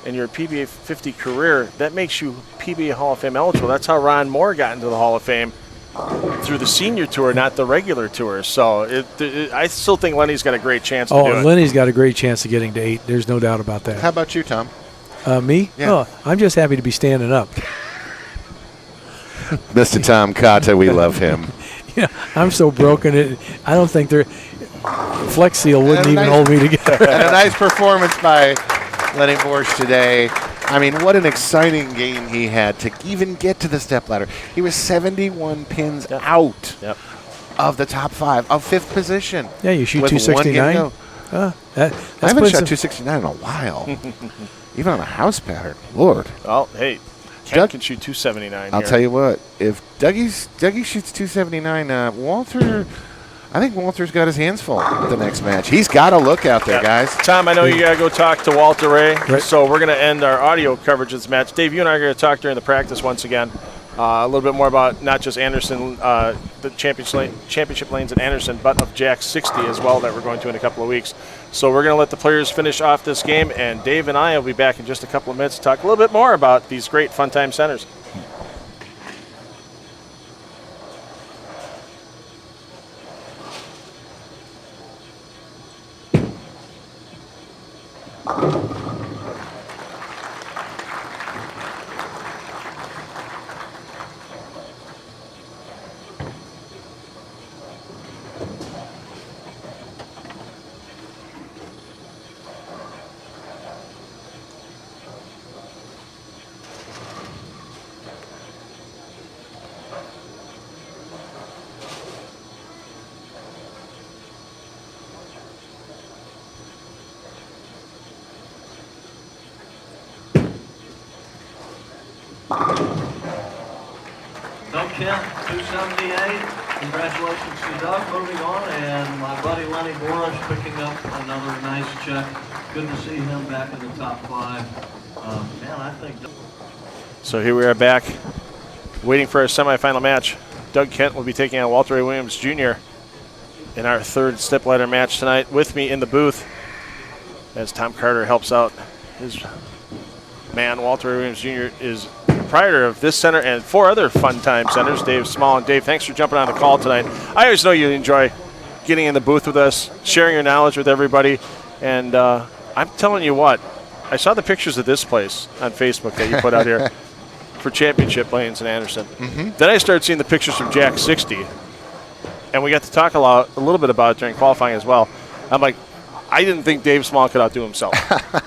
in your PBA50 career, that makes you PBA Hall of Fame eligible. That's how Ron Mohr got into the Hall of Fame through the senior tour, not the regular tour. So I still think Lennie's got a great chance to do it. Lennie's got a great chance of getting to 8. There's no doubt about that. How about you, Tom? Me? Yeah. Oh, I'm just happy to be standing up. Mr. Tom Kata, we love him. Yeah, I'm so broken. I don't think Flex Seal wouldn't even hold me together. And a nice performance by Lennie Boresch today. I mean, what an exciting game he had to even get to the stepladder. He was 71 pins out of the top 5, of 5th position. Yeah, you shoot with 269. I haven't shot 269 in a while. Even on a house pattern. Lord. Well, hey, Kent can shoot 279 I'll tell you what. If Dougie shoots 279, I think Walter's got his hands full at the next match. He's got to look out there, guys. Tom, I know you got to go talk to Walter Ray, right. So we're going to end our audio coverage of this match. Dave, you and I are going to talk during the practice once again. A little bit more about not just Anderson, the championship lanes at Anderson, but of Jack 60 as well that we're going to in a couple of weeks. So we're going to let the players finish off this game, and Dave and I will be back in just a couple of minutes to talk a little bit more about these great fun time centers. Doug Kent, 278. Congratulations to Doug. Moving on, and my buddy Lennie Boresch picking up another nice check. Good to see him back in the top 5. Man, I think. So here we are back, waiting for our semifinal match. Doug Kent will be taking on Walter A. Williams Jr. in our 3rd stepladder match tonight. With me in the booth, as Tom Carter helps out his man, Walter A. Williams Jr. is proprietor of this center and 4 other fun time centers, Dave Small. And Dave, thanks for jumping on the call tonight. I always know you enjoy getting in the booth with us, sharing your knowledge with everybody. And I'm telling you what, I saw the pictures of this place on Facebook that you put out here for championship lanes in Anderson. Mm-hmm. Then I started seeing the pictures from Jack 60, and we got to talk a little bit about it during qualifying as well. I'm like, I didn't think Dave Small could outdo himself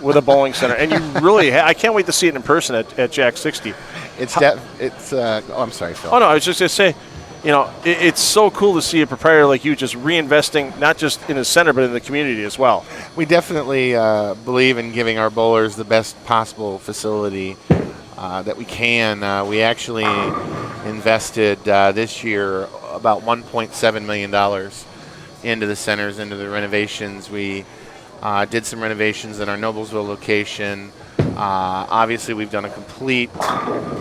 with a bowling center. And you really I can't wait to see it in person at Jack 60. I'm sorry, Phil. Oh, no, I was just going to say, it's so cool to see a proprietor like you just reinvesting not just in his center but in the community as well. We definitely believe in giving our bowlers the best possible facility that we can. We actually invested this year about $1.7 million into the centers, into the renovations. We did some renovations in our Noblesville location. Obviously, we've done a complete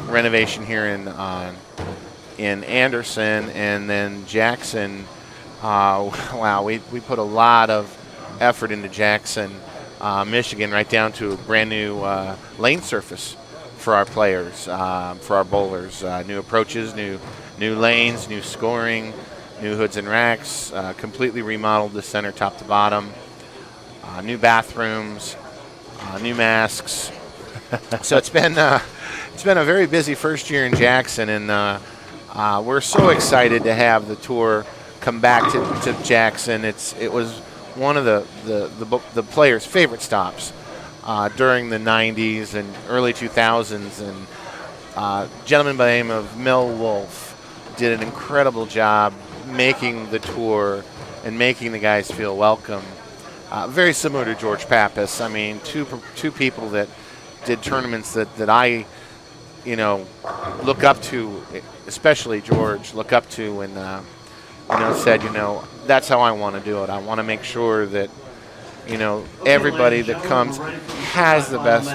renovation here in Anderson, and then Jackson. Wow, we put a lot of effort into Jackson, Michigan, right down to a brand new lane surface for our players, for our bowlers. New approaches, new lanes, new scoring, new hoods and racks. Completely remodeled the center top to bottom. New bathrooms, new masks. So it's been a very busy first year in Jackson, and we're so excited to have the tour come back to Jackson. It was one of the players' favorite stops during the 90s and early 2000s, and a gentleman by the name of Mel Wolf did an incredible job making the tour and making the guys feel welcome. Very similar to George Pappas. I mean, two people that did tournaments that I, look up to, especially George, look up to, and said, that's how I want to do it. I want to make sure that, everybody that comes has the best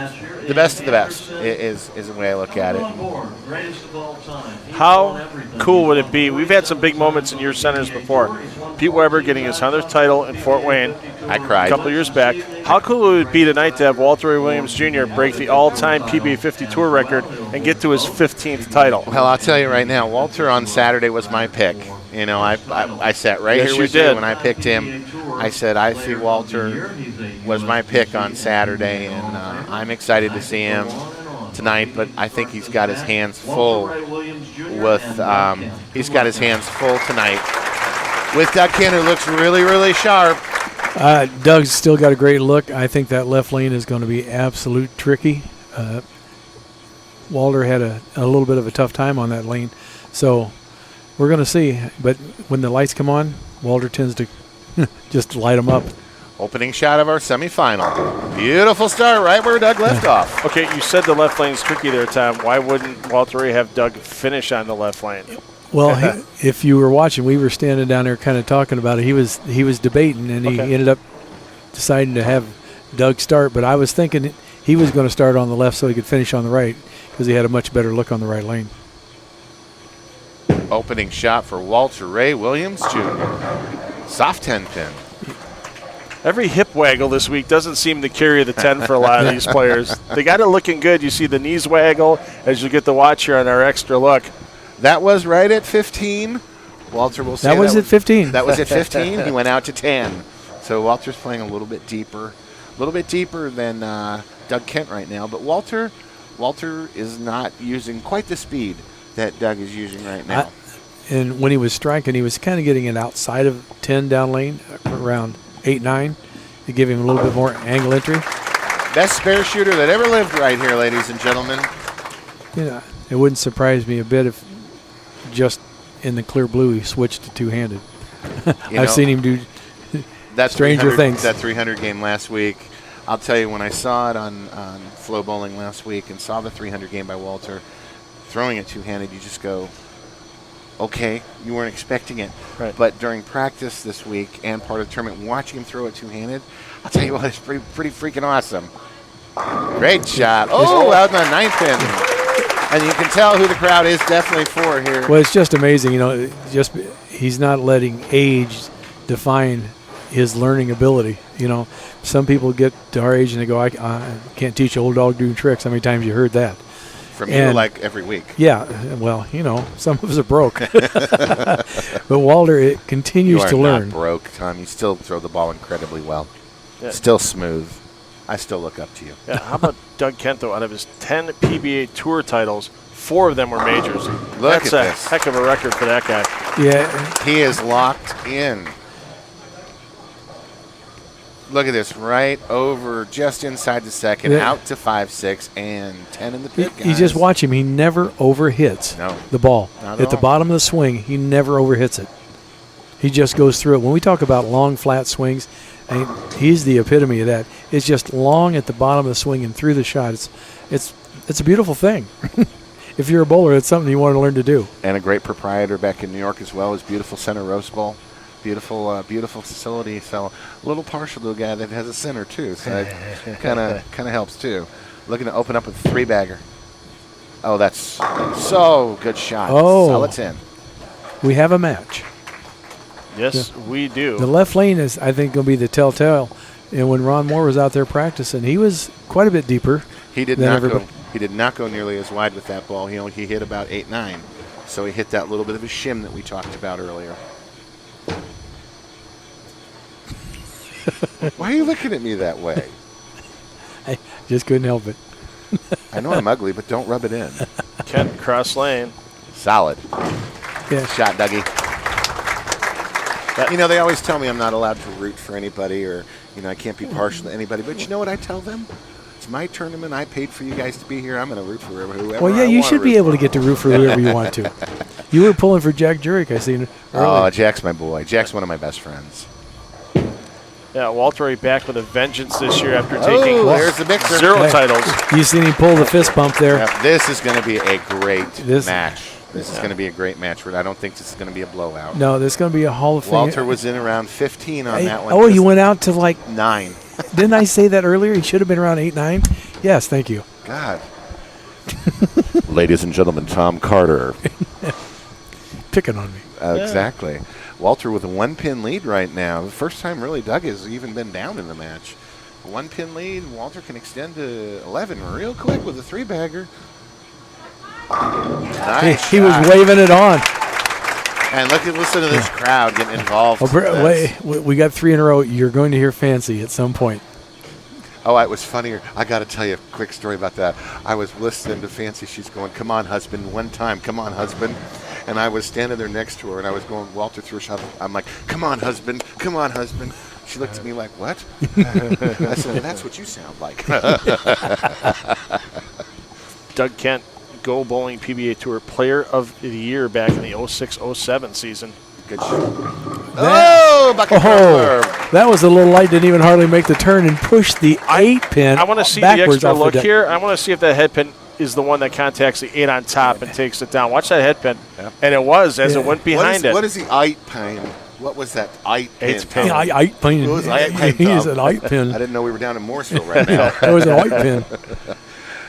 of the best is the way I look at it. How cool would it be? We've had some big moments in your centers before. Pete Weber getting his 100th title in Fort Wayne. I cried. A couple of years back. How cool would it be tonight to have Walter Ray Williams Jr. break the all-time PBA50 tour record and get to his 15th title? Well, I'll tell you right now, Walter on Saturday was my pick. I sat right here with you when I picked him. I said I see Walter was my pick on Saturday, and I'm excited to see him tonight. But I think he's got his hands full tonight with Doug Kent, who looks really, really sharp. Doug's still got a great look. I think that left lane is going to be absolute tricky. Walter had a little bit of a tough time on that lane, so we're going to see. But when the lights come on, Walter tends to just light them up. Opening shot of our semifinal. Beautiful start right where Doug left off. Okay, you said the left lane's tricky there, Tom. Why wouldn't Walter Ray have Doug finish on the left lane? Well, if you were watching, we were standing down there kind of talking about it. He was debating, and he ended up deciding to have Doug start. But I was thinking he was going to start on the left so he could finish on the right because he had a much better look on the right lane. Opening shot for Walter Ray Williams Jr. Soft 10 pin. Every hip waggle this week doesn't seem to carry the 10 for a lot of these players. They got it looking good. You see the knees waggle as you get the watch here on our extra look. That was right at 15. Walter will say that was at 15. That was at 15. He went out to 10. So Walter's playing a little bit deeper than Doug Kent right now. But Walter is not using quite the speed that Doug is using right now. And when he was striking, he was kind of getting it outside of 10 down lane, around 8-9, to give him a little bit more angle entry. Best spare shooter that ever lived right here, ladies and gentlemen. It wouldn't surprise me a bit if just in the clear blue he switched to two-handed. I've seen him do stranger things. That 300 game last week, I'll tell you, when I saw it on FloBowling last week and saw the 300 game by Walter, throwing it two-handed, you just go, okay, you weren't expecting it. Right. But during practice this week and part of the tournament, watching him throw it two-handed, I'll tell you what, it's pretty freaking awesome. Great shot. Oh, out in the 9th pin. And you can tell who the crowd is definitely for here. Well, it's just amazing. He's not letting age define his learning ability. Some people get to our age and they go, I can't teach an old dog doing tricks. How many times you heard that? From you, like every week. Yeah, well, some of us are broke. But Walter continues to learn. You are not broke, Tom. You still throw the ball incredibly well. Yeah. Still smooth. I still look up to you. Yeah, how about Doug Kent, though? Out of his 10 PBA Tour titles, 4 of them were majors. That's a heck of a record for that guy. Yeah. He is locked in. Look at this, right over, just inside the second, out to 5-6, and 10 in the pit, guys. You just watch him. He never overhits the ball. At the bottom of the swing, he never overhits it. He just goes through it. When we talk about long, flat swings, he's the epitome of that. It's just long at the bottom of the swing and through the shot. It's a beautiful thing. if you're a bowler, it's something you want to learn to do. And a great proprietor back in New York as well. His beautiful center roast bowl. Beautiful, beautiful facility. So a little partial to a guy that has a center too. So it kind of helps too. Looking to open up with a 3-bagger. Oh, that's so good shot. Oh. Solid 10. We have a match. Yes, we do. The left lane is, I think, going to be the telltale. And when Ron Mohr was out there practicing, he was quite a bit deeper. He did than not everybody. go. He did not go nearly as wide with that ball. He hit about 8-9. So he hit that little bit of a shim that we talked about earlier. Why are you looking at me that way? I just couldn't help it. I know I'm ugly, but don't rub it in. Kent cross lane. Solid Yeah. shot, Dougie. You know, they always tell me I'm not allowed to root for anybody, or I can't be partial to anybody. But you know what I tell them? It's my tournament. I paid for you guys to be here. I'm going to root for whoever. Well, yeah, I you wanna should be root able for. to get to root for whoever you want to. You were pulling for Jack Jurek, I seen Oh, earlier. Jack's my boy. Jack's one of my best friends. Yeah, Walter Ray back with a vengeance this year after taking Oh, there's the mixer. 0 Hey. titles. You seen him pull the fist bump there? Yep, this is going to be a great This- match. This is going to be a great match. I don't think this is going to be a blowout. No, there's going to be a Hall of Fame. Walter was in around 15 on Hey, that one. oh, he Just went out to like, 9. didn't I say that earlier? He should have been around 8, 9. Yes, thank you. God. Ladies and gentlemen, Tom Carter. Picking on me. Exactly. Walter with a 1-pin lead right now. The first time really Doug has even been down in the match. A 1-pin lead. Walter can extend to 11 real quick with a 3-bagger. Nice He was shot. waving it on. And listen to this crowd getting involved. Oh, with this. we got 3 in a row. You're going to hear Fancy at some point. Oh, it was funnier. I got to tell you a quick story about that. I was listening to Fancy. She's going, "Come on, husband, one time. Come on, husband." And I was standing there next to her, and I was going, Walter through a shot. I'm like, "Come on, husband. Come on, husband." She looked at me like, "What?" I said, "That's what you sound like." Doug Kent, Go Bowling PBA Tour Player of the Year back in the 06-07 season. Good shot. Oh, bucket Oh, roller. that was a little light. Didn't even hardly make the turn and pushed the 8-pin I want to see the backwards extra off the look deck. here. I want to see if that head pin is the one that contacts the 8 on top and takes it down. Watch that head pin. Yep. And it was as Yeah. it went behind it. What is the 8-pin? What was that 8-pin? Eight's pin. Yeah, 8-pin. It was 8-pin, He is Tom. an I 8-pin. didn't know we were down in Mooresville right now. That was an 8-pin.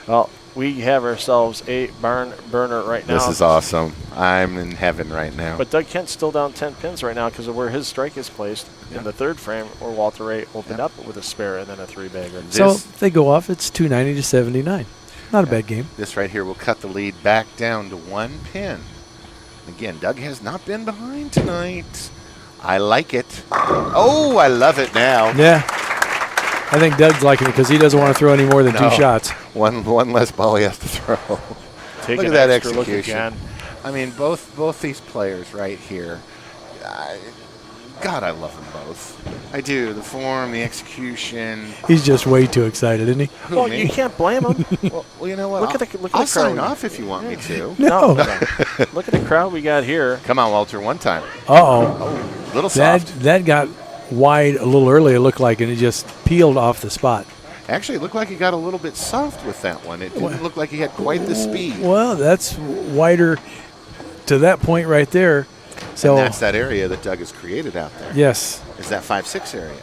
Well, we have ourselves a barn burner right now. This is awesome. I'm in heaven right now. But Doug Kent's still down 10 pins right now because of where his strike is placed in the third frame, where Walter Ray opened up with a spare and then a 3-bagger. So This- if they go off, it's 290 to 79. Not a bad game. This right here will cut the lead back down to 1 pin. Again, Doug has not been behind tonight. I like it. Oh, I love it now. Yeah. I think Doug's liking it because he doesn't want to throw any more than No. 2 shots. One less ball he has to throw. Take Look an at that extra look execution. again. I mean, both these players right here. God, I love them both. I do. The form, the execution. He's just way too excited, isn't he? Who, Well, me? you can't blame him. Well, you know what? Look at the- look at I'll the crowd. sign off if you want me to. No. Look at the crowd we got here. Come on, Walter, one time. Uh-oh. Little soft. That got wide a little early, it looked like, and it just peeled off the spot. Actually, it looked like he got a little bit soft with that one. It didn't look like he had quite the speed. Well, that's wider to that point right there. So, And that's that area that Doug has created out there. yes. Is that 5-6 area?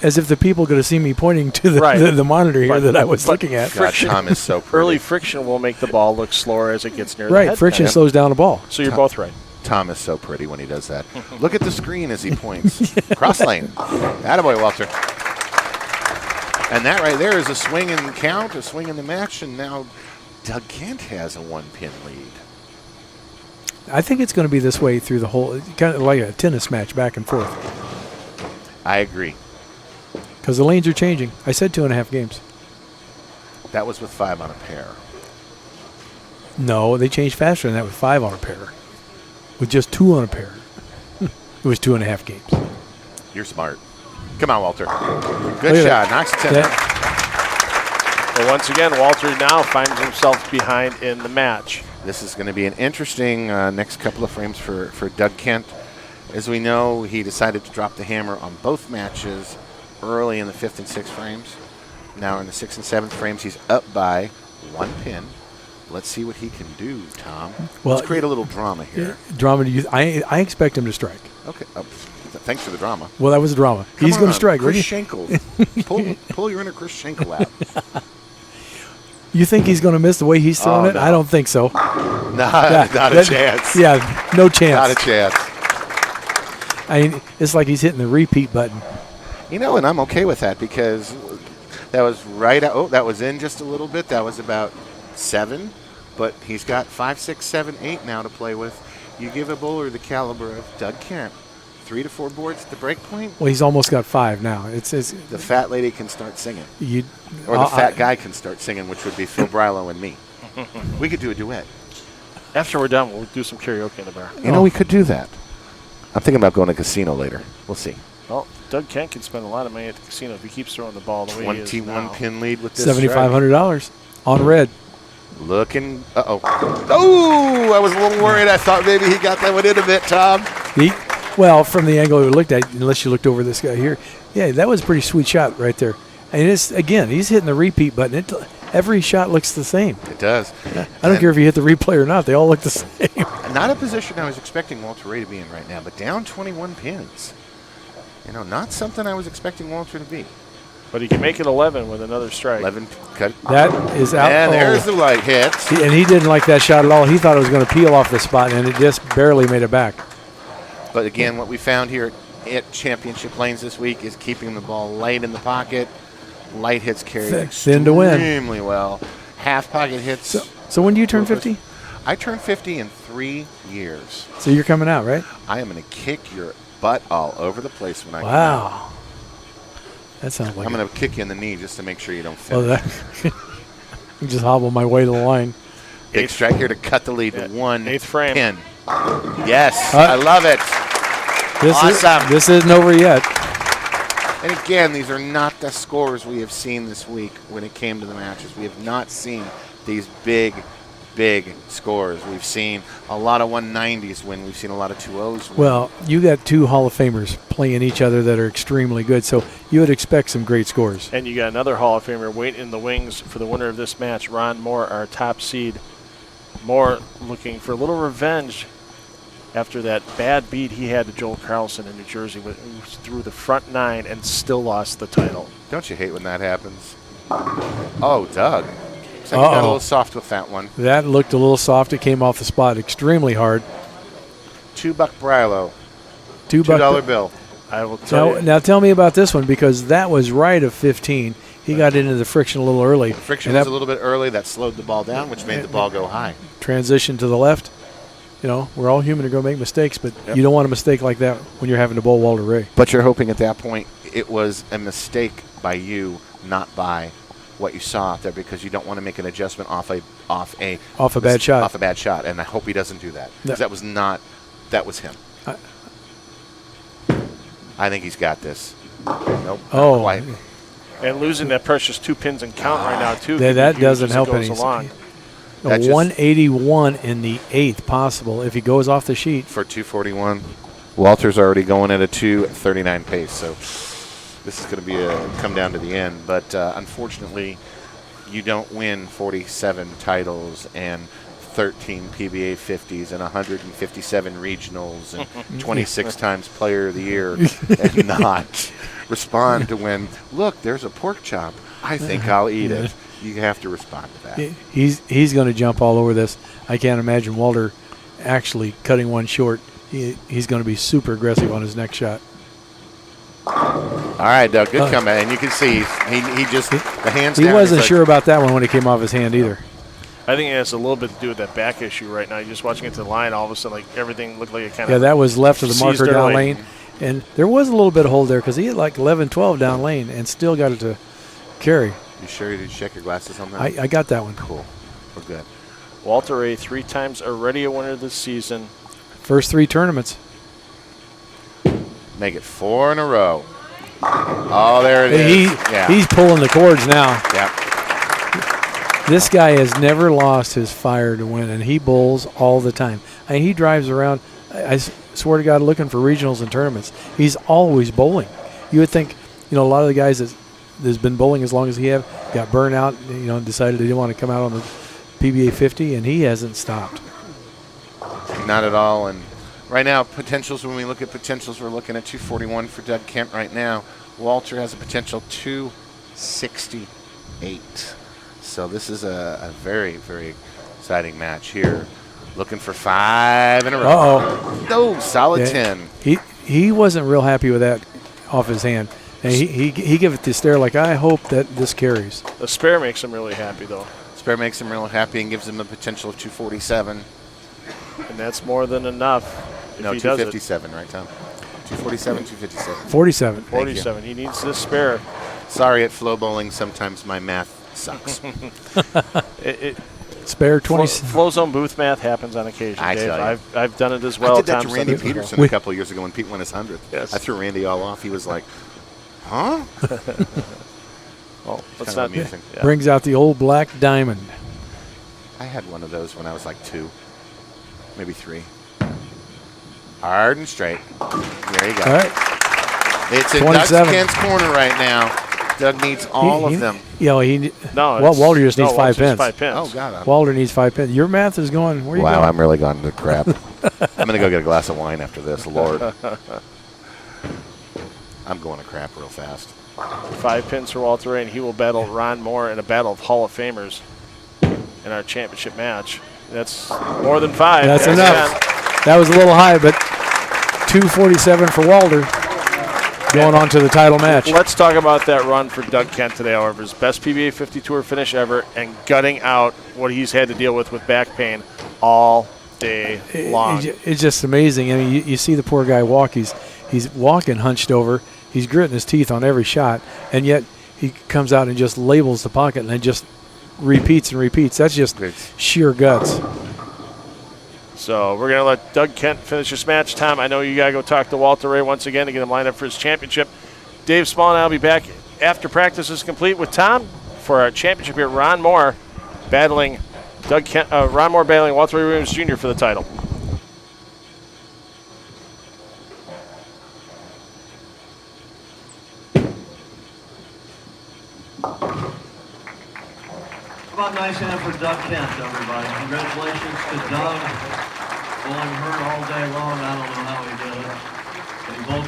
As if the people could have seen me pointing to the, Right. the monitor here But- that I was but looking at. God, Friction. Tom is so pretty. Early friction will make the ball look slower as it gets near the Right, head friction pin. slows down a ball. So you're both right. Tom is so pretty when he does that. Look at the screen as he points. Cross lane. Attaboy, Walter. And that right there is a swing and count, a swing in the match, and now Doug Kent has a 1-pin lead. I think it's going to be this way through the whole, kind of like a tennis match, back and forth. I agree. Because the lanes are changing. I said 2.5 games. That was with 5 on a pair. No, they changed faster than that with 5 on a pair. With just 2 on a pair. It was 2.5 games. You're smart. Come on, Walter. Look Good at shot. Knocks it 10. But once again, Walter now finds himself behind in the match. This is going to be an interesting next couple of frames for Doug Kent. As we know, he decided to drop the hammer on both matches early in the 5th and 6th frames. Now in the 6th and 7th frames, he's up by 1 pin. let's see what he can do, Tom. Well, Let's create a little drama here. Drama. I expect him to strike. Okay. Thanks for the drama. Well, that was a drama. He's going to strike. Chris Schenkel. pull your inner Chris Schenkel out. You think he's going to miss the way he's throwing it? No. I don't think so. Not a chance. Yeah, no chance. Not a chance. I mean, it's like he's hitting the repeat button. And I'm okay with that because that was right. That was in just a little bit. That was about 7, but he's got 5, 6, 7, 8 now to play with. You give a bowler the caliber of Doug Kemp 3 to 4 boards at the break point. Well, he's almost got 5 now. It's the fat lady can start singing, or the fat guy can start singing, which would be Phil Brylow and me. We could do a duet. After we're done, we'll do some karaoke in the bar. We could do that. I'm thinking about going to a casino later. We'll see. Well, Doug Kent can spend a lot of money at the casino if he keeps throwing the ball the way he is 21 now. pin lead with this $7,500 on red. Looking. Oh, I was a little worried. I thought maybe he got that one in a bit, Tom. Well, from the angle we looked at, unless you looked over this guy here, yeah, that was a pretty sweet shot right there. And he's hitting the repeat button. Every shot looks the same. It does. I don't care if you hit the replay or not; they all look the same. Not a position I was expecting Walter Ray to be in right now, but down 21 pins. Not something I was expecting Walter to be. But he can make it 11 with another strike. 11 cut. That is out. And there's the light hit. And he didn't like that shot at all. He thought it was going to peel off the spot, and it just barely made it back. But again, what we found here at Championship Lanes this week is keeping the ball light in the pocket. Light hits carry thin to win. Extremely well. Half pocket hits. So when do you turn 50? I turn 50 in 3 years. So you're coming out, right? I am going to kick your butt all over the place when I come out. Wow. That sounds like I'm going to kick you in the knee just to make sure you don't finish. I just hobble my way to the line. Big strike here to cut the lead to 1 8th frame. pin. Yes, I love it. Awesome. This isn't over yet. And again, these are not the scores we have seen this week when it came to the matches. We have not seen these big scores. We've seen a lot of 190s win. We've seen a lot of 2-0s win. Well, you got 2 Hall of Famers playing each other that are extremely good, so you would expect some great scores. And you got another Hall of Famer waiting in the wings for the winner of this match, Ron Mohr, our top seed. Mohr looking for a little revenge after that bad beat he had to Joel Carlson in New Jersey, who threw the front 9 and still lost the title. Don't you hate when that happens? Oh, Doug. So you got a little soft with that one. That looked a little soft. It came off the spot extremely hard. $2 Brylow. $2 $2 bill. I will tell you. Now tell me about this one, because that was right of 15. He got into the friction a little early. The friction was a little bit early. That slowed the ball down, which made the ball go high. Transition to the left. We're all human to go make mistakes, but you don't want a mistake like that when you're having to bowl Walter Ray. But you're hoping at that point it was a mistake by you, not by what you saw out there, because you don't want to make an adjustment off a bad shot. Off a bad shot, and I hope he doesn't do that, because that was him. I think he's got this. Nope. Not quite. And losing that precious 2 pins and count right now too. That doesn't help any. Along. A 181 in the 8th possible if he goes off the sheet. For 241. Walter's already going at a 2:39 pace, so this is going to be come down to the end. But unfortunately, you don't win 47 titles and 13 PBA 50s and 157 regionals and 26 times Player of the Year and not respond to when, look, there's a pork chop. I think I'll eat it. You have to respond to that. He's going to jump all over this. I can't imagine Walter actually cutting one short. He's going to be super aggressive on his next shot. All right, Doug, good comeback. And you can see he just, the hands down. He wasn't sure about that one when it came off his hand either. I think it has a little bit to do with that back issue right now. You're just watching it to the line, all of a sudden, like everything looked like it kind of. Yeah, that was left of the marker down early. lane. And there was a little bit of hold there because he had like 11, 12 down lane and still got it to carry. You sure you did check your glasses on that? I got that one. Cool. We're good. Walter Ray, 3 times already a winner this season. First 3 tournaments. Make it 4 in a row. Oh, there it is. He's pulling the cords now. Yeah. This guy has never lost his fire to win, and he bowls all the time. I mean, he drives around, I swear to God, looking for regionals and tournaments. He's always bowling. You would think, a lot of the guys that's been bowling as long as he have got burned out, decided they didn't want to come out on the PBA50, and he hasn't stopped. Not at all. And right now, potentials, when we look at potentials, we're looking at 241 for Doug Kent right now. Walter has a potential 268. So this is a very, very exciting match here. Looking for 5 in a row. Uh-oh. Oh, solid Yeah. 10. He wasn't real happy with that off his hand. And he gave it the stare like, I hope that this carries. The spare makes him really happy, though. Spare makes him real happy and gives him a potential of 247. And that's more than enough. No, if he does it. 257, right, Tom? 247, 257. 47. 47. He needs this spare. Sorry, at FloBowling, sometimes my math sucks. Spare 20. Flow zone booth math happens on occasion, I Dave. tell you. I've done it as well. I did that to Tom's Randy done it as well. Peterson a couple of years ago when Pete won his 100th. Yes. I threw Randy all off. He was like, huh? Well, that's kind not of amusing. Yeah. Brings out the old black diamond. I had one of those when I was like 2, maybe 3. Hard and straight. There you go. All right. It's in Doug 27. Kent's corner right now. Doug needs all of them. No, Walter just needs 5 pins. 5 pins. Oh, God. Walter needs 5 pins. Your math is going, where are you Wow, going? I'm really going to crap. I'm going to go get a glass of wine after this, Lord. I'm going to crap real fast. 5 pins for Walter Ray, and he will battle Ron Mohr in a battle of Hall of Famers in our championship match. That's more than 5. That's enough. That was a little high, but 247 for Walter. Going on to the title match. Let's talk about that run for Doug Kent today, however. His best PBA 50 Tour finish ever, and gutting out what he's had to deal with back pain all day long. It's just amazing. I mean, you see the poor guy walk. He's walking hunched over. He's gritting his teeth on every shot, and yet he comes out and just labels the pocket and then just repeats and repeats. That's just sheer guts. So we're going to let Doug Kent finish this match. Tom, I know you got to go talk to Walter Ray once again to get him lined up for his championship. Dave Small and I will be back after practice is complete with Tom for our championship here. Ron Mohr battling Walter Ray Williams Jr. for the title. How about a nice hand for Doug Kent, everybody? Congratulations to Doug. Bowling hurt all day long. I don't know how he did it. But he bowled.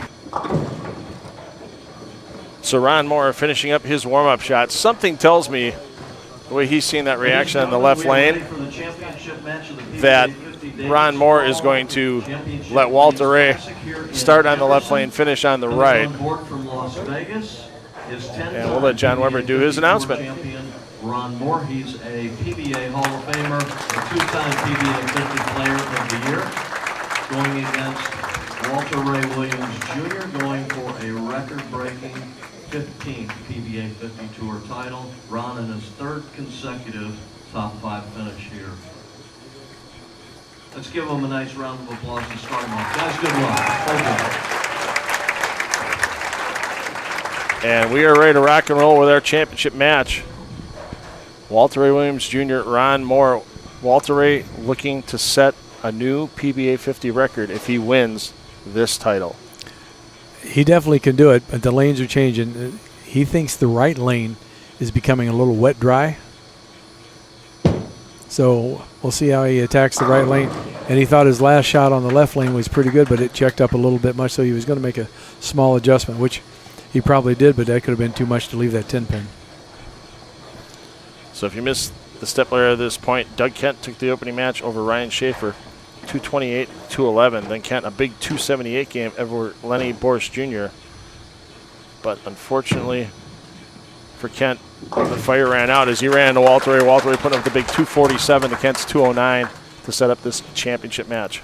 So Ron Mohr finishing up his warm-up shot. Something tells me, the way he's seen that reaction on the left lane, that Ron Mohr is going to let Walter Ray start on the left lane, finish on the right. And we'll let John Weber do his announcement. Ron Mohr, he's a PBA Hall of Famer, a 2-time PBA 50 Player of the Year, going against Walter Ray Williams Jr., going for a record-breaking 15th PBA 50 Tour title. Ron in his 3rd consecutive top 5 finish here. Let's give him a nice round of applause to start him off. Guys, good luck. Thank you. And we are ready to rock and roll with our championship match. Walter Ray Williams Jr., Ron Mohr. Walter Ray looking to set a new PBA 50 record if he wins this title. He definitely can do it, but the lanes are changing. He thinks the right lane is becoming a little wet-dry. So we'll see how he attacks the right lane. And he thought his last shot on the left lane was pretty good, but it checked up a little bit much, so he was going to make a small adjustment, which he probably did, but that could have been too much to leave that 10-pin. So if you missed the Stepladder at this point, Doug Kent took the opening match over Ryan Shafer, 228-211. Then Kent a big 278 game over Lennie Boresch Jr. But unfortunately for Kent, the fire ran out as he ran into Walter Ray. Walter Ray put up the big 247 to Kent's 209 to set up this championship match.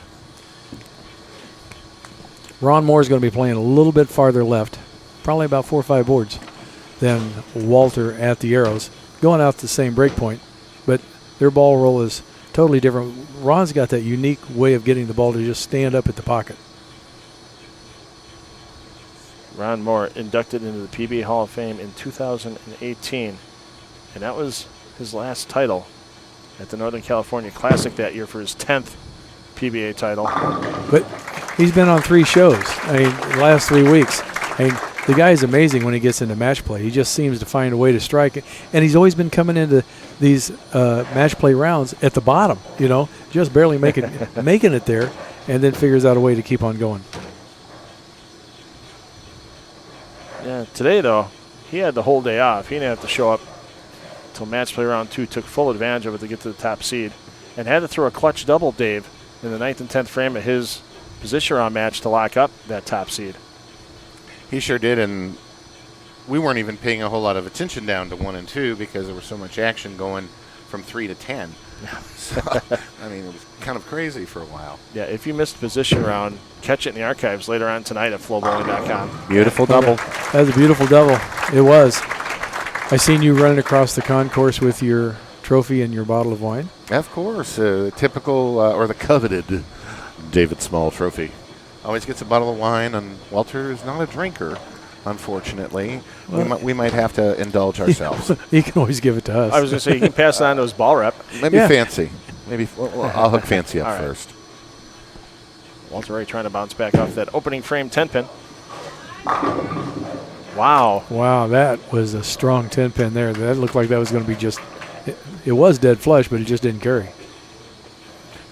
Ron Mohr is going to be playing a little bit farther left, probably about 4 or 5 boards, than Walter at the arrows, going out the same break point, but their ball roll is totally different. Ron's got that unique way of getting the ball to just stand up at the pocket. Ron Mohr inducted into the PBA Hall of Fame in 2018, and that was his last title at the Northern California Classic that year for his 10th PBA title. But he's been on 3 shows, the last 3 weeks. the guy is amazing when he gets into match play. He just seems to find a way to strike, and he's always been coming into these match play rounds at the bottom. Just barely making it there, and then figures out a way to keep on going. Yeah, today though, he had the whole day off. He didn't have to show up until match play round 2. Took full advantage of it to get to the top seed, and had to throw a clutch double, Dave, in the 9th and 10th frame of his position round match to lock up that top seed. He sure did, and we weren't even paying a whole lot of attention down to 1 and 2 because there was so much action going from 3 to 10. So, I mean, it was kind of crazy for a while. Yeah, if you missed position round, catch it in the archives later on tonight at FloBowling.com. Beautiful double. That was a beautiful double. It was. I seen you running across the concourse with your trophy and your bottle of wine. Of course, typical or the coveted David Small trophy. Always gets a bottle of wine, and Walter is not a drinker, unfortunately. We might have to indulge ourselves. You can always give it to us. I was going to say, you can pass it on to his ball rep. Maybe Fancy. Maybe I'll hook Fancy up All right. first. Walter Ray trying to bounce back off that opening frame 10-pin. Wow. Wow, that was a strong 10-pin there. That looked like that was going to be just – it was dead flush, but it just didn't carry.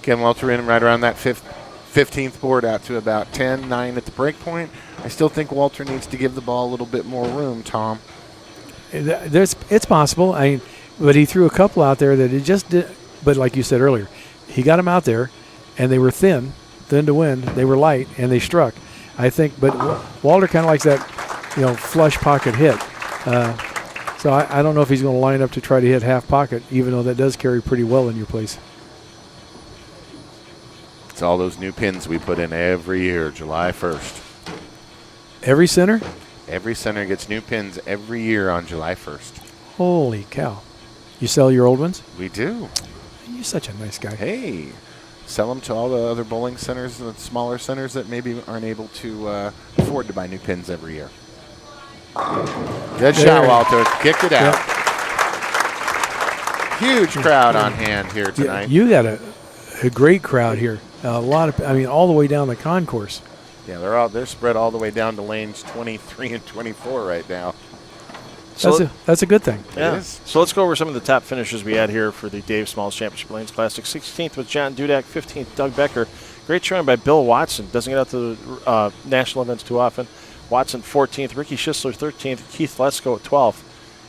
Ken Walter in right around that 15th board out to about 10-9 at the break point. I still think Walter needs to give the ball a little bit more room, Tom. It's possible. But he threw a couple out there that it just did. But like you said earlier, he got them out there, and they were thin to wind. They were light, and they struck. I think, but Walter kind of likes that, flush pocket hit. So I don't know if he's going to line up to try to hit half pocket, even though that does carry pretty well in your place. It's all those new pins we put in every year, July 1st. Every center? Every center gets new pins every year on July 1st. Holy cow. You sell your old ones? We do. You're such a nice guy. Hey, sell them to all the other bowling centers and smaller centers that maybe aren't able to afford to buy new pins every year. Good shot, Walter. Kicked it out. Yep. Huge crowd on hand here tonight. You got a great crowd here. A lot of, all the way down the concourse. Yeah, they're spread all the way down to lanes 23 and 24 right now. So that's a good thing. Yeah. It is. So let's go over some of the top finishes we had here for the Dave Smalls Championship Lanes Classic. 16th with John Dudak, 15th Doug Becker. Great showing by Bill Watson. Doesn't get out to the national events too often. Watson 14th, Ricky Schisler 13th, Keith Lesko 12th.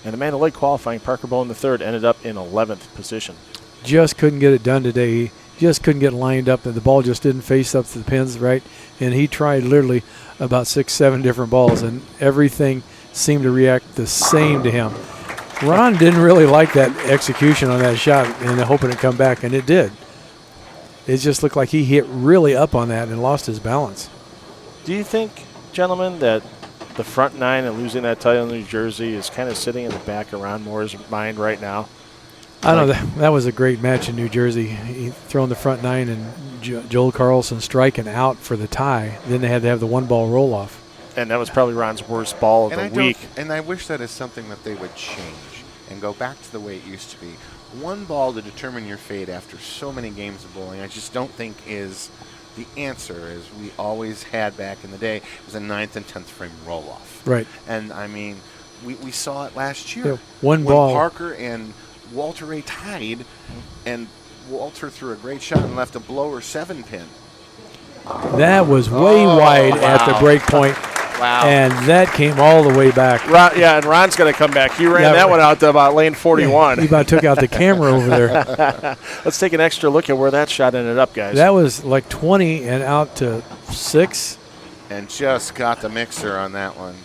And the man of late qualifying, Parker Bowen III, ended up in 11th position. Just couldn't get it done today. He just couldn't get lined up. The ball just didn't face up to the pins right. And he tried literally about 6-7 different balls, and everything seemed to react the same to him. Ron didn't really like that execution on that shot and hoping it come back, and it did. It just looked like he hit really up on that and lost his balance. Do you think, gentlemen, that the front nine and losing that title in New Jersey is kind of sitting in the back of Ron Mohr's mind right now? I don't know. That was a great match in New Jersey. He throwing the front nine and Joel Carlson striking out for the tie. Then they had to have the one-ball roll-off. And that was probably Ron's worst ball of the week. And I wish that is something that they would change and go back to the way it used to be. One ball to determine your fate after so many games of bowling, I just don't think is the answer, as we always had back in the day. It was a 9th and 10th frame roll-off. Right. And, we saw it last year. Yeah, one ball. When Parker and Walter Ray tied, and Walter threw a great shot and left a blower 7-pin. That was way wide at the break point. Wow. And that came all the way back. And Ron's going to come back. He ran that one out to about lane 41. He about took out the camera over there. Let's take an extra look at where that shot ended up, guys. That was like 20 and out to 6. And just got the mixer on that one.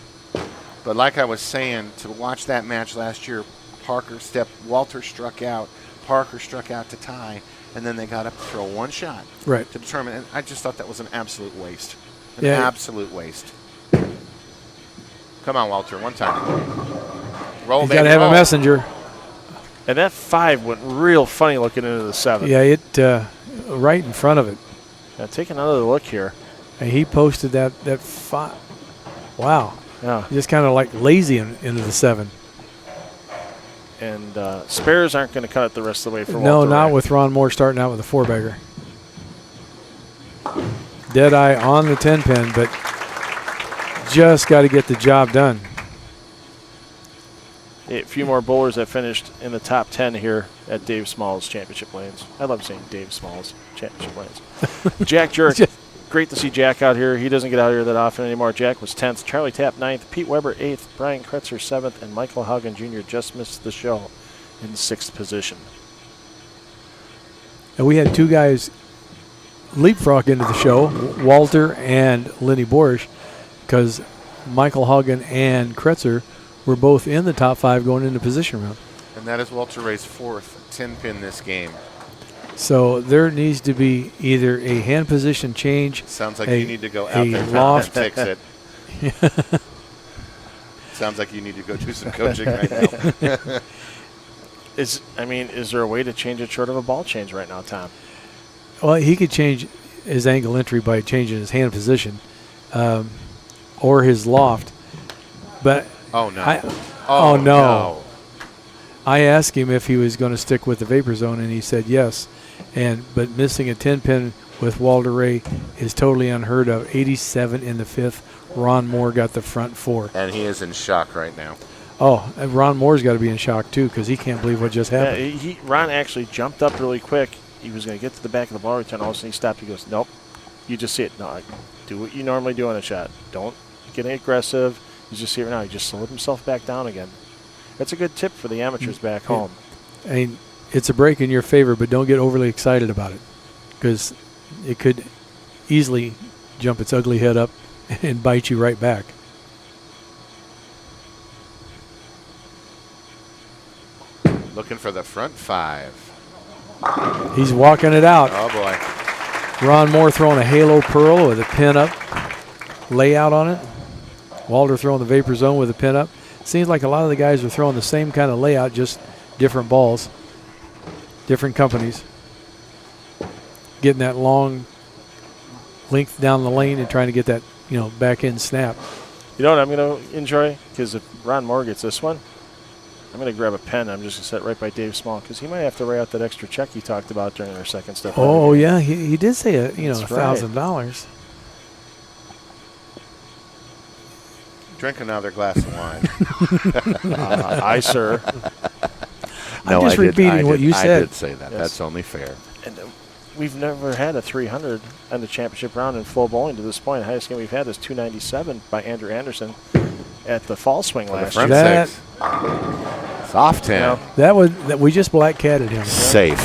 But like I was saying, to watch that match last year, Walter struck out, Parker struck out to tie, and then they got up to throw one shot to determine. And I just thought that was an absolute waste. Absolute waste. Come on, Walter, one time. Roll, He's baby, got to have roll. a messenger. And that 5 went real funny looking into the 7. Yeah, it right in front of it. Now take another look here. And he posted that 5. Wow. Yeah. Just kind of like lazy into the 7. And spares aren't going to cut it the rest of the way for Walter. No, not Ray. with Ron Mohr starting out with a 4-bagger. Dead eye on the 10-pin, but just got to get the job done. A few more bowlers that finished in the top 10 here at Dave Small's Championship Lanes. I love saying Dave Small's Championship Lanes. Jack Jurek, great to see Jack out here. He doesn't get out here that often anymore. Jack was 10th, Charlie Tapp 9th, Pete Weber 8th, Brian Kretzer 7th, and Michael Haugen Jr. just missed the show in 6th position. And we had two guys leapfrog into the show, Walter and Lennie Boresch, because Michael Haugen and Kretzer were both in the top 5 going into position round. And that is Walter Ray's 4th 10-pin this game. So there needs to be either a hand position change. Sounds like you need to go out there and loft. fix it. Sounds like you need to go do some coaching right now. Is there a way to change it short of a ball change right now, Tom? Well, he could change his angle entry by changing his hand position or his loft. But Oh, no. Oh, no. I asked him if he was going to stick with the vapor zone, and he said yes. But missing a 10-pin with Walter Ray is totally unheard of. 87 in the 5th. Ron Mohr got the front 4. And he is in shock right now. Oh, and Ron Mohr's got to be in shock, too, because he can't believe what just happened. Yeah, Ron actually jumped up really quick. He was going to get to the back of the ball return. All of a sudden he stopped. He goes, nope. You just see it. No, do what you normally do on a shot. Don't get aggressive. You just see it right now. He just slowed himself back down again. That's a good tip for the amateurs back home. I mean, it's a break in your favor, but don't get overly excited about it, because it could easily jump its ugly head up and bite you right back. Looking for the front 5. He's walking it out. Oh, boy. Ron Mohr throwing a halo pearl with a pin up layout on it. Walter throwing the vapor zone with a pin up. Seems like a lot of the guys are throwing the same kind of layout, just different balls, different companies. Getting that long length down the lane and trying to get that, back end snap. You know what I'm going to enjoy? Because if Ron Mohr gets this one, I'm going to grab a pen. I'm just going to set right by Dave Small, because he might have to write out that extra check he talked about during our second step. Oh, yeah. He did say, $1,000. Right. Drink another glass of wine. Aye, sir. I'm just repeating what you said. I did say that. Yes. That's only fair. And we've never had a 300 on the championship round in FloBowling to this point. The highest game we've had is 297 by Andrew Anderson at the fall swing last year. Front 6. Soft 10. We just black catted him. Safe.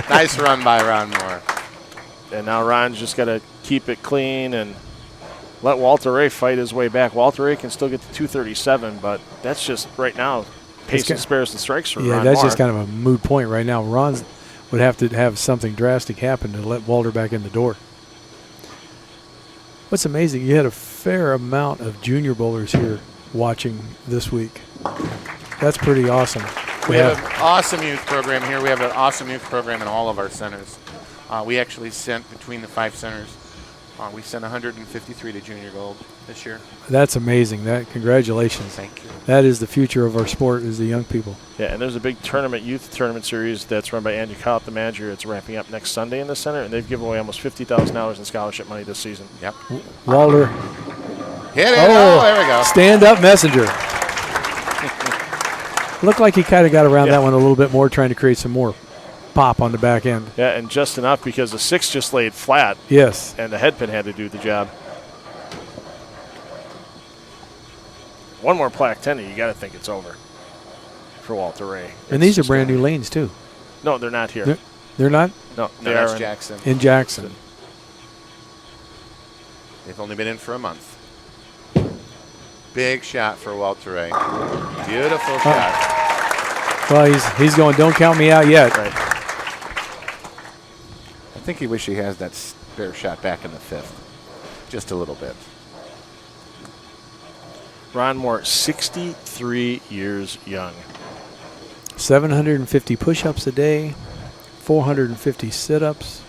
Nice run by Ron Mohr. And now Ron's just got to keep it clean and let Walter Ray fight his way back. Walter Ray can still get to 237, but that's just right now pace and spares and strikes for Ron that's Mohr. just kind of a moot point right now. Ron would have to have something drastic happen to let Walter back in the door. What's amazing, you had a fair amount of junior bowlers here watching this week. That's pretty awesome. We have an awesome youth program here. We have an awesome youth program in all of our centers. We actually sent, between the 5 centers, we sent 153 to junior gold this year. That's amazing. Congratulations. Thank you. That is the future of our sport, is the young people. Yeah, and there's a big youth tournament series that's run by Andy Collett, the manager. It's ramping up next Sunday in the center, and they've given away almost $50,000 in scholarship money this season. Yep. Walter. Hit it. Oh, there we go. Stand up messenger. Looked like he kind of got around that one a little bit more, trying to create some more pop on the back end. Yeah, and just enough because the 6 just laid flat. Yes. And the head pin had to do the job. One more plaque 10, you got to think it's over for Walter Ray. And these are brand new lanes, too. No, they're not here. They're not? No, they that's are Jackson. In Jackson. They've only been in for a month. Big shot for Walter Ray. Beautiful shot. Well, he's going, don't count me out yet. Right. I think he wishes he has that spare shot back in the 5th. Just a little bit. Ron Mohr, 63 years young. 750 push-ups a day, 450 sit-ups.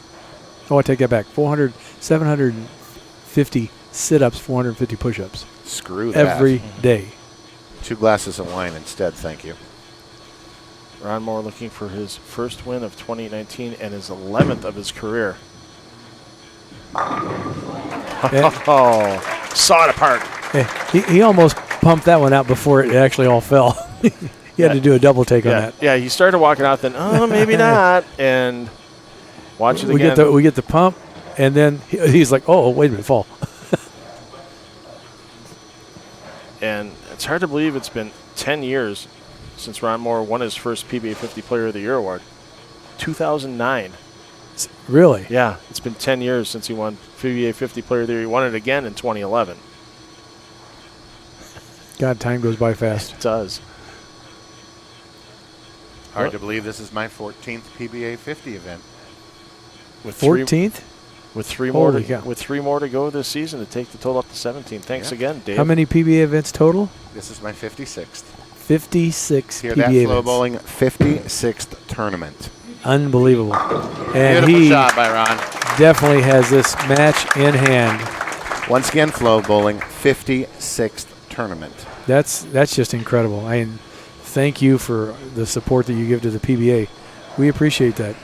Oh, I take that back. 750 sit-ups, 450 push-ups. Screw that. Every day. 2 glasses of wine instead, thank you. Ron Mohr looking for his first win of 2019 and his 11th of his career. Oh, saw it apart. He almost pumped that one out before it actually all fell. He had to do a double take on that. Yeah, he started walking out, then, maybe not, and watch it again. We get the pump, and then he's like, oh, wait a minute, fall. And it's hard to believe it's been 10 years since Ron Mohr won his first PBA50 Player of the Year award. 2009. Really? Yeah, it's been 10 years since he won PBA50 Player of the Year. He won it again in 2011. God, time goes by fast. It does. Hard to believe this is my 14th PBA50 event. With 14th? With three more Holy to go this season to take the total up to 17. Thanks again, Dave. How many PBA events total? This is my 56th. 56 Hear PBA that, events. FloBowling 56th tournament. Unbelievable. And Beautiful he shot by Ron. definitely has this match in hand. Once again, FloBowling 56th tournament. That's just incredible. Thank you for the support that you give to the PBA. We appreciate that.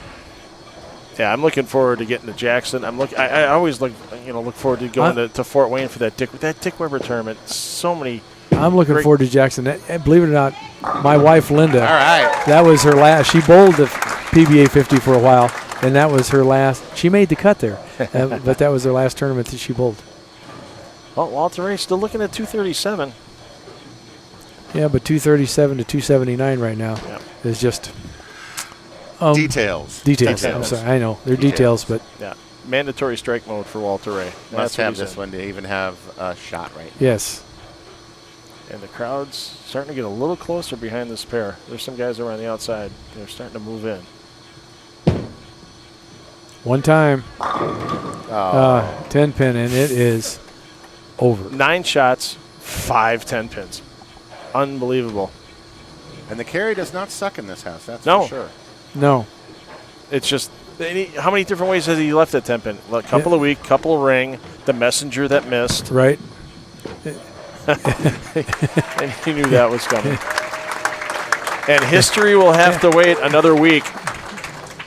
Yeah, I'm looking forward to getting to Jackson. I always look forward to going to Fort Wayne for that Dick Weber tournament. So many. I'm looking forward to Jackson. Believe it or not, my wife Linda. All right. That was her last. She bowled the PBA 50 for a while, and that was her last. She made the cut there, but that was her last tournament that she bowled. Well, Walter Ray still looking at 237. Yeah, but 237 to 279 right now is just Details. I'm sorry, I know they're details, but yeah, mandatory strike mode for Walter Ray. Must have this one to even have a shot right. Yes. And the crowd's starting to get a little closer behind this pair. There's some guys around the outside. They're starting to move in. One time, 10 pin, and it is over. 9 shots, 5 10-pins. Unbelievable. And the carry does not suck in this house. That's No. for sure. No. It's just, how many different ways has he left that 10-pin? A couple of weak, couple of ring, the messenger that missed. Right. And he knew that was coming. And history will have to wait another week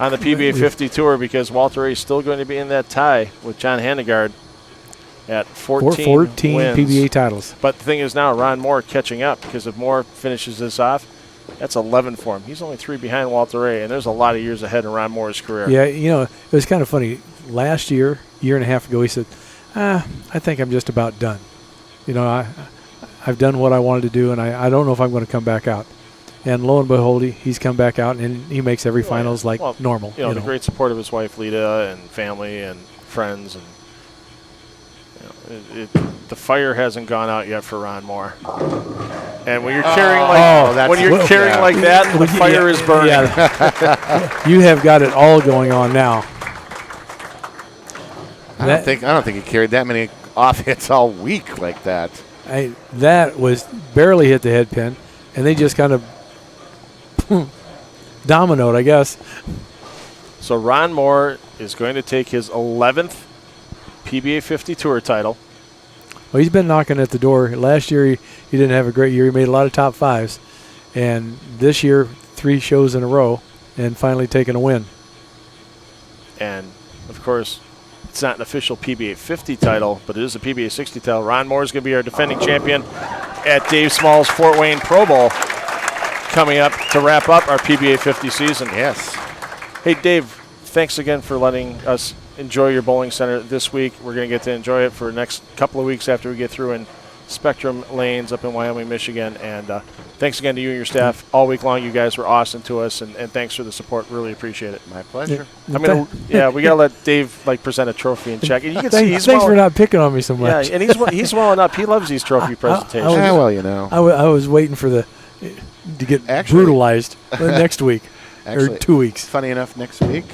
on the PBA 50 tour because Walter Ray is still going to be in that tie with John Handegard at 14 wins. PBA titles. But the thing is now Ron Mohr catching up because if Mohr finishes this off, that's 11 for him. He's only 3 behind Walter Ray, and there's a lot of years ahead in Ron Mohr's career. Yeah, it was kind of funny. Last year and a half ago, he said, I think I'm just about done. I've done what I wanted to do, and I don't know if I'm going to come back out. And lo and behold, he's come back out, and he makes every finals like normal. The great support of his wife, Lita, and family and friends. And the fire hasn't gone out yet for Ron Mohr. And when you're carrying like that, the fire is burning. Yeah. You have got it all going on now. I don't think he carried that many off hits all week like that. That was barely hit the head pin, and they just kind of dominoed, I guess. So Ron Mohr is going to take his 11th PBA 50 Tour title. Well, he's been knocking at the door. Last year, he didn't have a great year. He made a lot of top fives. And this year, 3 shows in a row and finally taking a win. And, of course, it's not an official PBA 50 title, but it is a PBA 60 title. Ron Mohr is going to be our defending champion at Dave Small's Fort Wayne Pro Bowl coming up to wrap up our PBA 50 season. Yes. Hey, Dave, thanks again for letting us enjoy your bowling center this week. We're going to get to enjoy it for the next couple of weeks after we get through in Spectrum Lanes up in Wyoming, Michigan. And thanks again to you and your staff all week long. You guys were awesome to us, and thanks for the support. Really appreciate it. My pleasure. We got to let Dave present a trophy and check. And you can see he's thanks for not picking on me so much. Yeah, and he's welling up. He loves these trophy presentations. I was waiting for to get brutalized next week or 2 weeks. Funny enough, next week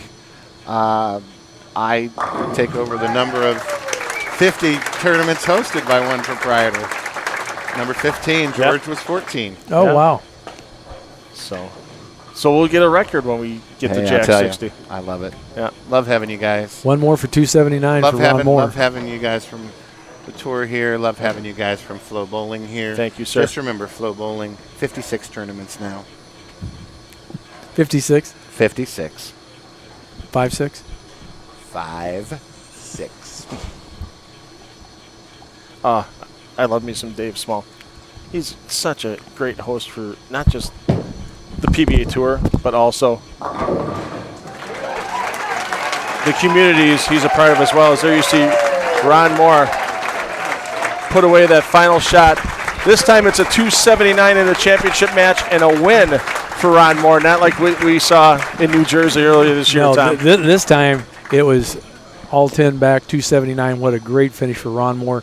I take over the number of 50 tournaments hosted by one proprietor. Number 15, George was 14. Oh, wow. So we'll get a record when we get to Jack 60. I love it. Yeah. Love having you guys. One more for 279 for Ron Mohr. Love having you guys from the tour here. Love having you guys from FloBowling here. Thank you, sir. Just remember, FloBowling, 56 tournaments now. 56? 56. 5-6? 5-6. I love me some Dave Small. He's such a great host for not just the PBA Tour, but also the communities he's a part of as well. As there you see Ron Mohr put away that final shot. This time it's a 279 in the championship match and a win for Ron Mohr, not like we saw in New Jersey earlier this year, No, Tom. this time it was all 10 back, 279. What a great finish for Ron Mohr.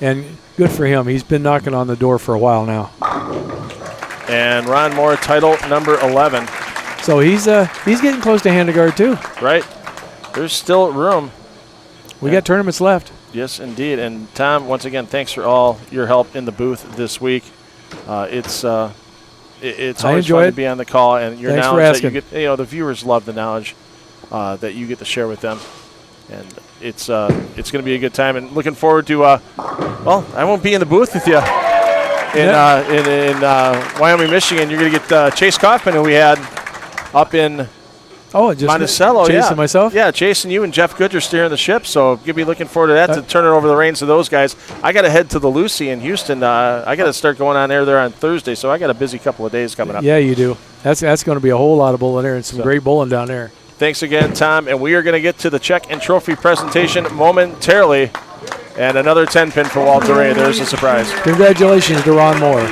And good for him. He's been knocking on the door for a while now. And Ron Mohr, title number 11. So he's getting close to Handegard too. Right. There's still room. We got tournaments left. Yes, indeed. And Tom, once again, thanks for all your help in the booth this week. It's always fun to be on the call, and your Thanks for knowledge that you asking. get. The viewers love the knowledge that you get to share with them, and it's going to be a good time. And looking forward to. Well, I won't be in the booth with you in Wyoming, Michigan. You're going to get Chase Kaufman, who we had up in. Oh, just Monticello, Chase yeah. and myself? Yeah, Chase and you and Jeff Good are steering the ship, so you'll be looking forward to that, to turn it over the reins to those guys. I got to head to the Lucy in Houston. I got to start going on there on Thursday, so I got a busy couple of days coming up. Yeah, you do. That's going to be a whole lot of bowling there and some great bowling down there. Thanks again, Tom, and we are going to get to the check and trophy presentation momentarily. And another 10-pin for Walter Ray. There's a surprise. Congratulations to Ron Mohr.